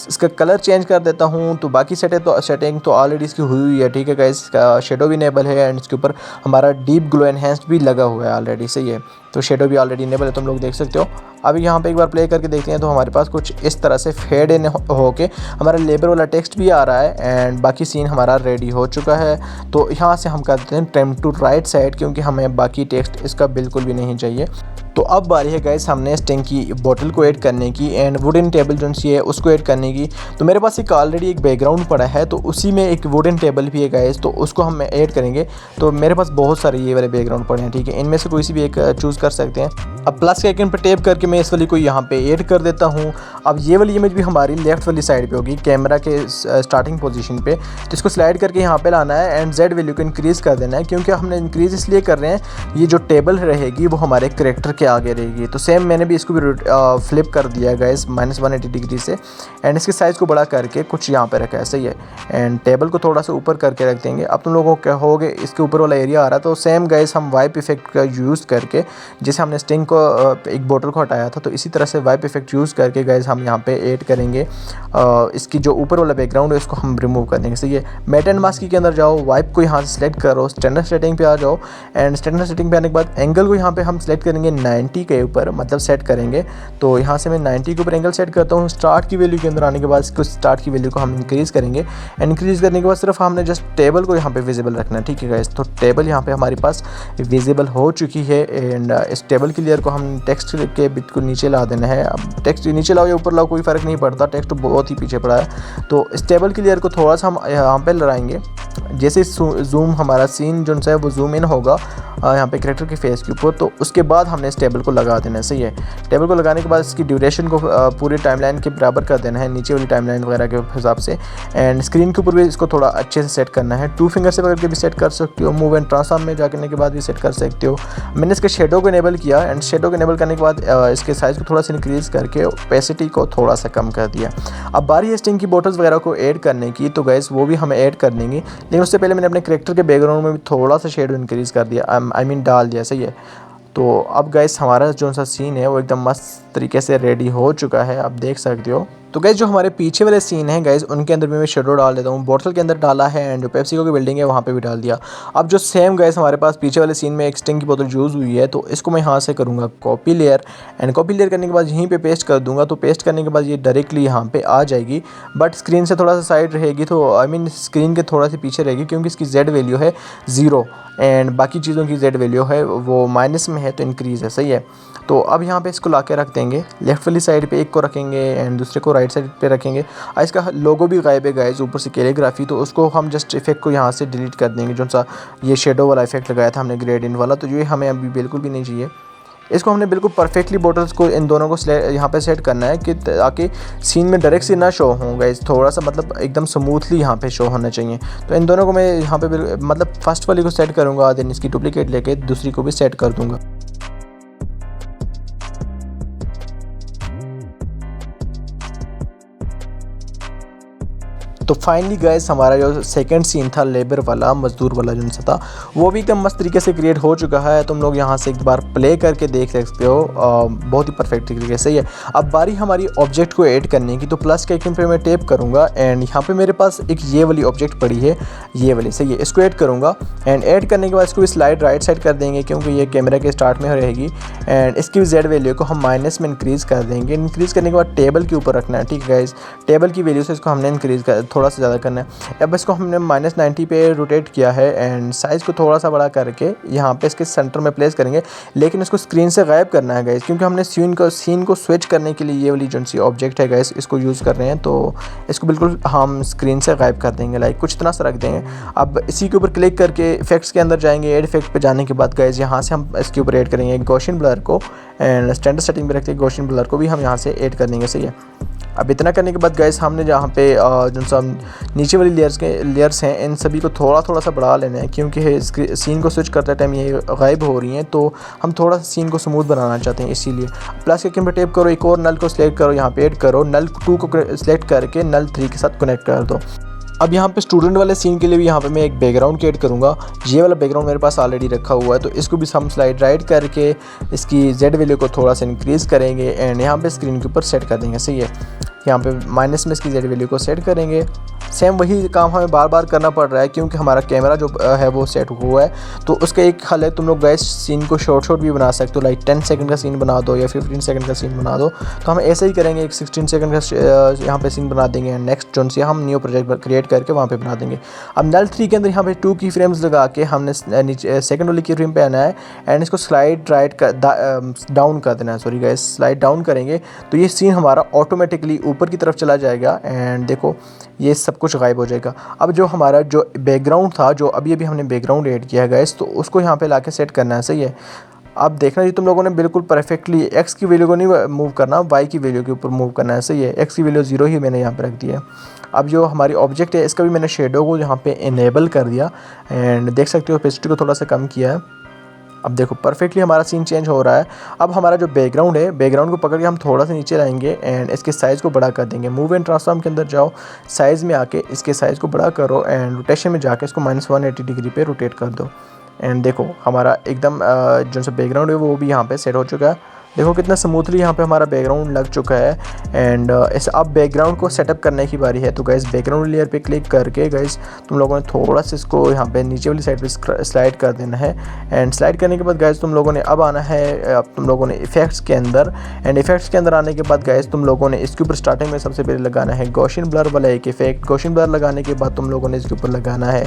इसका कलर चेंज कर देता हूँ। तो बाकी सेटिंग तो ऑलरेडी इसकी हुई हुई है, ठीक है गाइस। इसका शेडो भी इनेबल है एंड इसके ऊपर हमारा डीप ग्लो एनहेंस्ड भी लगा हुआ है ऑलरेडी। सही है, तो शेडो भी ऑलरेडी इनेबल है, तुम लोग देख सकते हो। अभी यहाँ पे एक बार प्ले करके देखते हैं तो हमारे पास कुछ इस तरह से फेड इन होके हमारा लेबर वाला टेक्स्ट भी आ रहा है एंड बाकी सीन हमारा रेडी हो चुका है। तो यहाँ से हम करते हैं ट्रिम टू राइट साइड, क्योंकि हमें बाकी टेक्स्ट इसका बिल्कुल भी नहीं चाहिए। तो अब बारी है गाइस हमने स्टिंग की बोतल को ऐड करने की एंड वुडन टेबल जो सी है उसको ऐड करने की। तो मेरे पास एक ऑलरेडी एक बैकग्राउंड पड़ा है, तो उसी में एक वुडन टेबल भी है गाइस, तो उसको हम ऐड करेंगे। तो मेरे पास बहुत सारे ये वाले बैकग्राउंड पड़े हैं, ठीक है। इनमें से कोई सी भी एक चूज़ कर सकते हैं। अब प्लस के आइकन पर टैप करके मैं इस वाली को यहाँ पे ऐड कर देता हूँ। अब ये वाली इमेज भी हमारी लेफ्ट वाली साइड पे होगी, कैमरा के स्टार्टिंग पोजीशन पे। तो इसको स्लाइड करके यहाँ पे लाना है एंड जेड वैल्यू को इंक्रीज़ कर देना है, क्योंकि हमने इंक्रीज़ इसलिए कर रहे हैं ये जो टेबल रहेगी वो हमारे करेक्टर के आगे रहेगी। तो सेम मैंने भी इसको भी फ्लिप कर दिया गाइस -180 डिग्री से एंड इसके साइज़ को बड़ा करके कुछ यहाँ पे रखा है। सही है, एंड टेबल को थोड़ा सा ऊपर करके रख देंगे। अब तुम लोगों को क्या होगे इसके ऊपर वाला एरिया आ रहा है, तो सेम गाइस हम वाइप इफेक्ट का यूज़ करके, जैसे हमने स्टिंग को एक बोतल को हटाया था, तो इसी तरह से वाइप इफेक्ट यूज़ करके गाइस हम यहाँ पे ऐड करेंगे। इसकी जो ऊपर वाला बैकग्राउंड है इसको हम रिमूव कर देंगे। सही है, मैट एंड मास्क के अंदर जाओ, वाइप को यहाँ से सिलेक्ट करो, स्टैंडर्ड सेटिंग पे आ जाओ एंड स्टैंडर्ड सेटिंग पे आने के बाद एंगल को यहाँ पे हम सिलेक्ट करेंगे 90 के ऊपर, मतलब सेट करेंगे। तो यहाँ से मैं 90 के ऊपर एंगल सेट करता हूँ। स्टार्ट की वैल्यू के अंदर आने के बाद इसको स्टार्ट की वैल्यू को हम इंक्रीज़ करेंगे एंड इंक्रीज़ करने के बाद सिर्फ हमने जस्ट टेबल को यहाँ पे विजिबल रखना है, ठीक है गाइस। तो टेबल यहाँ पे हमारे पास विजिबल हो चुकी है एंड इस टेबल की लेयर को हम टेक्स्ट के बिल्कुल नीचे ला देना है। अब टेक्स्ट नीचे लाओ या ऊपर लाओ कोई फ़र्क नहीं पड़ता, टेक्स्ट तो बहुत ही पीछे पड़ा है। तो इस टेबल की लेयर को थोड़ा सा हम यहाँ पे लड़ाएंगे, जैसे जूम हमारा सीन जो है वो जूम इन होगा यहाँ पे करेक्टर के फेस के ऊपर, तो उसके बाद हमने इस टेबल को लगा देना है। सही है, टेबल को लगाने के बाद इसकी ड्यूरेशन को पूरी टाइमलाइन के बराबर कर देना है, नीचे वाली टाइमलाइन वगैरह के हिसाब से। एंड स्क्रीन के ऊपर भी इसको थोड़ा अच्छे से सेट करना है, 2 फिंगर से पकड़ के भी सेट कर सकते हो, मूव एंड ट्रांसफॉर्म में जाने के बाद भी सेट कर सकते हो। मैंने इसके शेडो को इनेबल किया एंड शेडो को इनेबल करने के बाद इसके साइज़ को थोड़ा सा इंक्रीज़ करके ओपेसिटी को थोड़ा सा कम कर दिया। अब बारी है स्टिंग की बॉटल्स वगैरह को ऐड करने की, तो गाइस वो भी हमें ऐड कर देंगे, लेकिन उससे पहले मैंने अपने करेक्टर के बैकग्राउंड में भी थोड़ा सा शेडो इंक्रीज़ कर दिया, आई मीन डाल दिया। सही है, तो अब गाइस हमारा जो सा सीन है वो एकदम मस्त तरीके से रेडी हो चुका है, आप देख सकते हो। तो गाइस जो हमारे पीछे वाले सीन हैं गाइस उनके अंदर भी मैं शेडो डाल देता हूँ। बोतल के अंदर डाला है एंड जो पेप्सिको की बिल्डिंग है वहाँ पे भी डाल दिया। अब जो सेम गाइस हमारे पास पीछे वाले सीन में एक स्टिंग की बोतल यूज़ हुई है, तो इसको मैं यहाँ से करूँगा copy layer and copy layer करने के बाद यहीं पे पेस्ट कर दूँगा। तो पेस्ट करने के बाद ये डायरेक्टली यहाँ पे आ जाएगी, बट स्क्रीन से थोड़ा सा साइड रहेगी, तो आई मीन स्क्रीन के थोड़ा सी पीछे रहेगी, क्योंकि इसकी जेड वैल्यू है 0 एंड बाकी चीज़ों की जेड वैल्यू है वो माइनस में है, तो इंक्रीज़ है। सही है, तो अब यहाँ पे इसको ला के रख देंगे, लेफ्ट वाली साइड पे एक को रखेंगे एंड दूसरे को राइट राइट साइड पे रखेंगे। इसका लोगो भी गायब है गाइस, ऊपर से कैलीग्राफी, तो उसको हम जस्ट इफेक्ट को यहाँ से डिलीट कर देंगे। जो सा ये शेडो वाला इफेक्ट लगाया था हमने ग्रेडियंट वाला, तो ये हमें अभी बिल्कुल भी नहीं चाहिए। इसको हमने बिल्कुल परफेक्टली बॉटल्स को इन दोनों को यहाँ पे सेट करना है कि ताकि सीन में डायरेक्ट से ना शो होगा, इस थोड़ा सा मतलब एकदम स्मूथली यहाँ पे शो होना चाहिए। तो इन दोनों को मैं यहाँ पे मतलब फर्स्ट वाली को सेट करूँगा, देन इसकी डुप्लीकेट लेके दूसरी को भी सेट कर दूँगा। तो फाइनली गाइस हमारा जो सेकंड सीन था लेबर वाला, मजदूर वाला जो सा था, वो भी एकदम मस्त तरीके से क्रिएट हो चुका है। तुम लोग यहाँ से एक बार प्ले करके देख सकते हो, बहुत ही परफेक्ट तरीके से। है अब बारी हमारी ऑब्जेक्ट को ऐड करने की, तो प्लस के आइकन पे मैं टैप करूँगा एंड यहाँ पे मेरे पास एक ये वाली ऑब्जेक्ट पड़ी है, ये वाली सही है। इसको ऐड करूँगा एंड ऐड करने के बाद इसको स्लाइड राइट साइड कर देंगे क्योंकि ये कैमरा के स्टार्ट में रहेगी। एंड इसकी जेड वैल्यू को हम माइनस में इंक्रीज़ कर देंगे। इंक्रीज़ करने के बाद टेबल के ऊपर रखना है, ठीक है गाइस। टेबल की वैल्यू से इसको हमने इंक्रीज़ कर थोड़ा सा ज़्यादा करना है। अब इसको हमने -90 पे रोटेट किया है एंड साइज़ को थोड़ा सा बड़ा करके यहाँ पे इसके सेंटर में प्लेस करेंगे, लेकिन इसको स्क्रीन से गायब करना है गाइस, क्योंकि हमने सीन को स्विच करने के लिए ये वाली जो सी ऑब्जेक्ट है गाइस इसको यूज़ कर रहे हैं। तो इसको बिल्कुल हम स्क्रीन से गायब कर देंगे, लाइक कुछ इतना सा रख देंगे। अब इसी के ऊपर क्लिक करके इफेक्ट्स के अंदर जाएंगे। एड इफेक्ट पे जाने के बाद गाइस यहाँ से हम इसके ऊपर ऐड करेंगे गॉसियन ब्लर को एंड स्टैंडर्ड सेटिंग पे रखते हैं गॉसियन ब्लर को भी हम यहाँ से ऐड कर देंगे, सही है। अब इतना करने के बाद गाइस हमने जहाँ पे जो सब नीचे वाली लेयर्स हैं इन सभी को थोड़ा सा बढ़ा लेना है, क्योंकि सीन को स्विच करते टाइम ये गायब हो रही हैं, तो हम थोड़ा सा सीन को स्मूथ बनाना चाहते हैं, इसीलिए प्लस के आइकन पे टैप करो, एक और नल को सिलेक्ट करो, यहाँ पे ऐड करो, नल 2 को सिलेक्ट करके नल 3 के साथ कनेक्ट कर दो। अब यहाँ पे स्टूडेंट वाले सीन के लिए भी यहाँ पे मैं एक बैकग्राउंड क्रिएट करूँगा। ये वाला बैकग्राउंड मेरे पास ऑलरेडी रखा हुआ है, तो इसको भी हम स्लाइड राइट करके इसकी जेड वैल्यू को थोड़ा सा इंक्रीज़ करेंगे एंड यहाँ पे स्क्रीन के ऊपर सेट कर देंगे, सही है। यहाँ पे माइनस में इसकी जेड वैल्यू को सेट करेंगे। सेम वही काम हमें बार बार करना पड़ रहा है क्योंकि हमारा कैमरा जो है वो सेट हुआ है। तो उसका एक हल है, तुम लोग गाइस सीन को शॉर्ट भी बना सकते हो, लाइक 10 सेकंड का सीन बना दो या 15 सेकंड का सीन बना दो। तो हम ऐसे ही करेंगे, एक 16 सेकंड का यहाँ पे सीन बना देंगे एंड नेक्स्ट जोन से हम न्यू प्रोजेक्ट क्रिएट करके वहाँ पे बना देंगे। अब नल 3 के अंदर यहाँ पे 2 की फ्रेम्स लगा के हमने नीचे सेकंड वाली की फ्रेम पे आना है एंड इसको स्लाइड राइट डाउन कर देना है, सॉरी गाइस, स्लाइड डाउन करेंगे तो ये सीन हमारा ऑटोमेटिकली ऊपर की तरफ चला जाएगा एंड देखो ये सब कुछ गायब हो जाएगा। अब जो हमारा जो बैकग्राउंड था, जो अभी हमने बैकग्राउंड ऐड किया है गाइस, तो उसको यहाँ पे लाके सेट करना है, सही है। अब देखना जी तुम लोगों ने बिल्कुल परफेक्टली एक्स की वैल्यू को नहीं मूव करना, वाई की वैल्यू के ऊपर मूव करना है, सही है। एक्स की वैल्यू 0 ही मैंने यहाँ पे रख दी है। अब जो हमारी ऑब्जेक्ट है इसका भी मैंने शेडो को यहाँ पे इनेबल कर दिया एंड देख सकते हो ओपेसिटी को थोड़ा सा कम किया है। अब देखो परफेक्टली हमारा सीन चेंज हो रहा है। अब हमारा जो बैकग्राउंड है, बैकग्राउंड को पकड़ के हम थोड़ा सा नीचे लाएंगे एंड इसके साइज़ को बड़ा कर देंगे। मूव एंड ट्रांसफॉर्म के अंदर जाओ, साइज़ में आके इसके साइज़ को बड़ा करो एंड रोटेशन में जाके इसको -180 डिग्री पे रोटेट कर दो एंड देखो हमारा एकदम जो सा बैकग्राउंड है वो भी यहाँ पे सेट हो चुका है। देखो कितना स्मूथली यहाँ पे हमारा बैकग्राउंड लग चुका है एंड इस अब बैकग्राउंड को सेटअप करने की बारी है। तो गाइस बैकग्राउंड लेयर पे क्लिक करके गाइस तुम लोगों ने थोड़ा सा इसको यहाँ पे नीचे वाली साइड पे स्लाइड कर देना है एंड स्लाइड करने के बाद गाइस तुम लोगों ने अब आना है, अब तुम लोगों ने इफेक्ट्स के अंदर एंड इफेक्ट्स के अंदर आने के बाद गाइस तुम लोगों ने इसके ऊपर स्टार्टिंग में सबसे पहले लगाना है गॉसियन ब्लर वाला एक इफेक्ट। गॉसियन ब्लर लगाने के बाद तुम लोगों ने इसके ऊपर लगाना है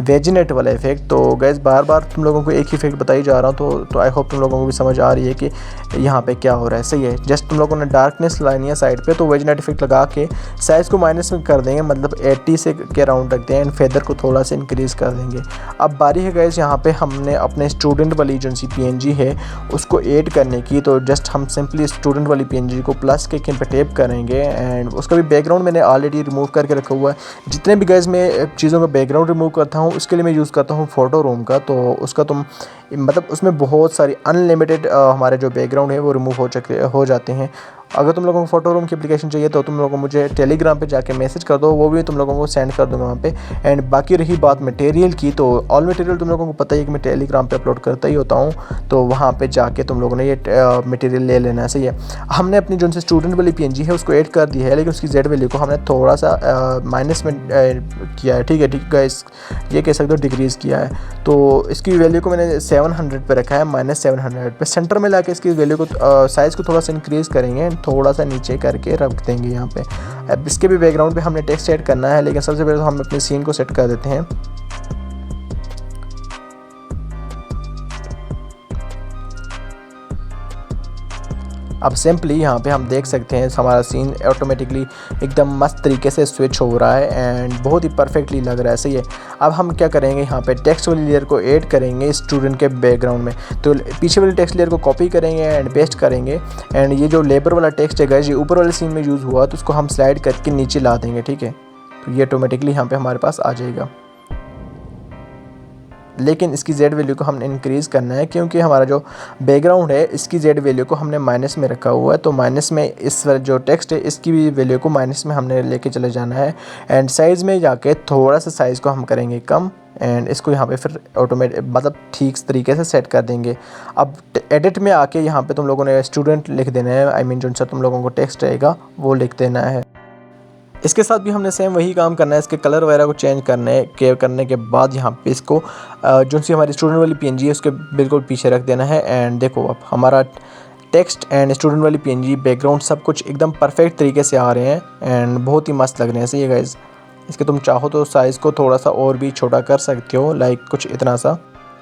वेजिनेट वाला इफेक्ट। तो गाइस बार बार तुम लोगों को एक ही इफेक्ट बताई जा रहा हूँ, तो आई होप तुम लोगों को भी समझ आ रही है कि यहाँ पे क्या हो रहा है, सही है। जस्ट तुम लोगों ने डार्कनेस लानी है साइड पे, तो वेजिनेट इफेक्ट लगा के साइज़ को माइनस में कर देंगे, मतलब 80 से के राउंड रखते हैं एंड फेदर को थोड़ा सा इंक्रीज़ कर देंगे। अब बारी है गाइस यहाँ पे हमने अपने स्टूडेंट वाली जो सी PNG है उसको ऐड करने की। तो जस्ट हम सिंपली स्टूडेंट वाली PNG को प्लस के आइकन पे टैप करेंगे एंड उसका भी बैकग्राउंड मैंने ऑलरेडी रिमूव करके रखा हुआ है। जितने भी गाइस मैं चीज़ों का बैकग्राउंड रिमूव करता हूँ उसके लिए मैं यूज़ करता हूँ फोटो रूम का। तो उसका तुम मतलब उसमें बहुत सारी अनलिमिटेड हमारे जो बैकग्राउंड है वो रिमूव हो जाते हैं। अगर तुम लोगों को फोटो रूम की एप्लीकेशन चाहिए तो तुम लोगों को मुझे टेलीग्राम पे जाके मैसेज कर दो, वो भी तुम लोगों को सेंड कर दूंगा वहाँ पे। एंड बाकी रही बात मटेरियल की, तो ऑल मटेरियल तुम लोगों को पता ही है कि मैं टेलीग्राम पे अपलोड करता ही होता हूँ, तो वहाँ पे जाके तुम लोगों ने ये मटेरियल ले लेना है, सही है। हमने अपनी जो से स्टूडेंट वाली PNG है उसको ऐड कर दी है, लेकिन उसकी जेड वैल्यू को हमने थोड़ा सा माइनस में किया है, ठीक है गाइस, ये कह सकते हो डिक्रीज़ किया है। तो इसकी वैल्यू को मैंने 700 पे रखा है, -700 पे। सेंटर में लाके इसकी वैल्यू को साइज़ को थोड़ा सा इंक्रीज़ करेंगे, थोड़ा सा नीचे करके रख देंगे यहाँ पे। अब इसके भी बैकग्राउंड पे हमने टेक्स्ट ऐड करना है, लेकिन सबसे पहले तो हम अपने सीन को सेट कर देते हैं। अब सिंपली यहाँ पे हम देख सकते हैं हमारा सीन ऑटोमेटिकली एकदम मस्त तरीके से स्विच हो रहा है एंड बहुत ही परफेक्टली लग रहा है। सही है। अब हम क्या करेंगे, यहाँ पे टेक्स्ट वाली लेयर को ऐड करेंगे स्टूडेंट के बैकग्राउंड में। तो पीछे वाली टेक्स्ट लेयर को कॉपी करेंगे एंड पेस्ट करेंगे एंड ये जो लेबर वाला टेक्स्ट है गाइस, ये ऊपर वाले सीन में यूज़ हुआ तो उसको हम स्लाइड करके नीचे ला देंगे। ठीक है, तो ये ऑटोमेटिकली यहाँ पे हमारे पास आ जाएगा। लेकिन इसकी जेड वैल्यू को हमने इंक्रीज़ करना है क्योंकि हमारा जो बैकग्राउंड है इसकी जेड वैल्यू को हमने माइनस में रखा हुआ है। तो माइनस में इस जो टेक्स्ट है इसकी भी वैल्यू को माइनस में हमने लेके चले जाना है एंड साइज़ में जाके थोड़ा सा साइज़ को हम करेंगे कम एंड इसको यहाँ पे फिर ऑटोमेटिक मतलब ठीक तरीके से सेट कर देंगे। अब एडिट में आके यहाँ पे तुम लोगों ने स्टूडेंट लिख देना है, आई मीन जो सा तुम लोगों को टेक्स्ट रहेगा वो लिख देना है। इसके साथ भी हमने सेम वही काम करना है, इसके कलर वगैरह को चेंज करने के बाद यहाँ पे इसको जो सी हमारी स्टूडेंट वाली पीएनजी है उसके बिल्कुल पीछे रख देना है एंड देखो अब हमारा टेक्स्ट एंड स्टूडेंट वाली पीएनजी बैकग्राउंड सब कुछ एकदम परफेक्ट तरीके से आ रहे हैं एंड बहुत ही मस्त लग रहे हैं। सही है गाइज़। इसके तुम चाहो तो साइज़ को थोड़ा सा और भी छोटा कर सकते हो, लाइक कुछ इतना सा।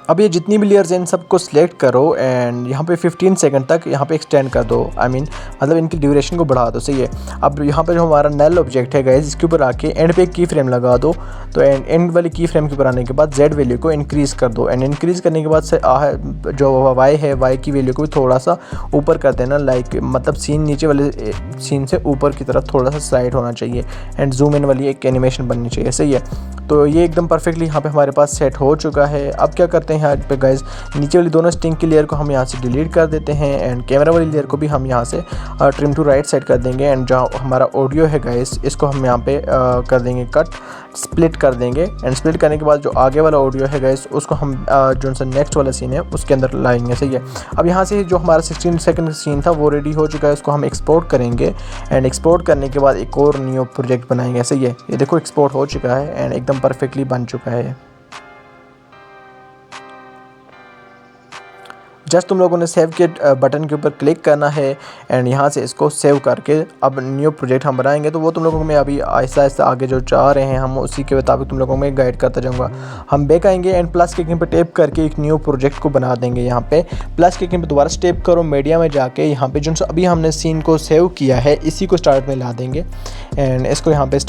अब ये जितनी भी लेयर्स हैं इन सबको सिलेक्ट करो एंड यहाँ पे 15 सेकंड तक यहाँ पे एक्सटेंड कर दो, आई मीन मतलब इनकी ड्यूरेशन को बढ़ा दो। सही है। अब यहाँ पे जो हमारा नल ऑब्जेक्ट है गाइस, इसके ऊपर आके एंड पे एक की फ्रेम लगा दो। तो एंड वाली की फ्रेम के ऊपर आने के बाद जेड वैल्यू को इंक्रीज़ कर दो एंड इंक्रीज़ करने के बाद से जो वाई है वाई की वैल्यू को भी थोड़ा सा ऊपर कर देना, लाइक मतलब सीन नीचे वाले सीन से ऊपर की तरफ थोड़ा सा स्लाइड होना चाहिए एंड जूम इन वाली एक एनिमेशन बननी चाहिए। सही है। तो ये एकदम परफेक्टली यहाँ पे हमारे पास सेट हो चुका है। अब क्या करते हैं यहाँ पे गाइज, नीचे वाली दोनों स्टिंग की लेयर को हम यहाँ से डिलीट कर देते हैं एंड कैमरा वाली लेयर को भी हम यहाँ से ट्रिम टू राइट साइड कर देंगे एंड जहाँ हमारा ऑडियो है गाइज इसको हम यहाँ पे कर देंगे कट, स्प्लिट कर देंगे एंड स्प्लिट करने के बाद जो आगे वाला ऑडियो है गाइज उसको हम जो सा नेक्स्ट वाला सीन है उसके अंदर लाएंगे। सही है। अब यहाँ से जो हमारा 16 सेकंड सीन था वो रेडी हो चुका है, उसको हम एक्सपोर्ट करेंगे एंड एक्सपोर्ट करने के बाद एक और न्यू प्रोजेक्ट बनाएंगे। सही है। ये देखो एक्सपोर्ट हो चुका है एंड एकदम परफेक्टली बन चुका है। जस्ट तुम लोगों ने सेव के बटन के ऊपर क्लिक करना है एंड यहाँ से इसको सेव करके अब न्यू प्रोजेक्ट हम बनाएंगे। तो वो तुम लोगों में अभी आहिस्ता आहिस्ता आगे जो चाह रहे हैं हम उसी के मुताबिक तुम लोगों में गाइड करता जाऊँगा। हम बैक आएंगे एंड प्लस के पर टैप करके एक न्यू प्रोजेक्ट को बना देंगे। यहाँ पे प्लस के पर दोबारा स्टेप करो, मीडिया में जाके यहाँ पे जो अभी हमने सीन को सेव किया है इसी को स्टार्ट में ला देंगे एंड इसको यहाँ पे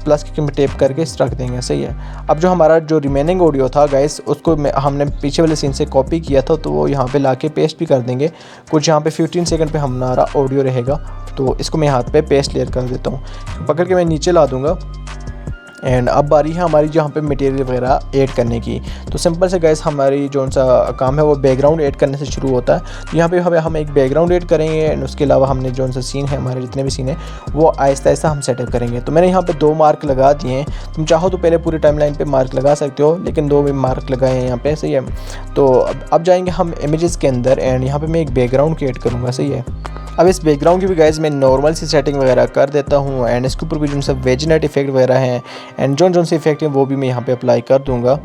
प्लस के पर टैप करके रख देंगे। सही है। अब जो हमारा जो रिमेनिंग ऑडियो था गाइस उसको हमने पीछे वाले सीन से कॉपी किया था तो वो यहाँ पे के पेस्ट भी कर देंगे। कुछ यहाँ पे 15 सेकंड पे हमारा ऑडियो रहेगा तो इसको मैं हाथ पे पेस्ट लेयर कर देता हूँ, पकड़ के मैं नीचे ला दूंगा एंड अब बारी है हमारी जहाँ पे मटेरियल वगैरह ऐड करने की। तो सिंपल से गाइस हमारी जो सा काम है वो बैकग्राउंड ऐड करने से शुरू होता है। तो यहाँ पे हम एक बैकग्राउंड ऐड करेंगे एंड उसके अलावा हमने जो सा सीन है हमारे जितने भी सीन है वो आहिस्ता आहिस्ता हम सेटअप करेंगे। तो मैंने यहाँ पे 2 मार्क लगा दिए हैं, तुम चाहो तो पहले पूरे टाइमलाइन पे मार्क लगा सकते हो लेकिन 2 भी मार्क लगाए हैं यहाँ पे। सही है। तो अब जाएंगे हम इमेजेस के अंदर एंड यहाँ पर मैं एक बैकग्राउंड क्रिएट करूँगा। सही है। अब इस बैकग्राउंड की भी गाइस मैं नॉर्मल सी सेटिंग वगैरह कर देता हूँ एंड इसके ऊपर भी जो सब वेजनेट इफेक्ट वगैरह हैं एंड जो से इफेक्ट हैं वो भी मैं यहाँ पे अप्लाई कर दूँगा।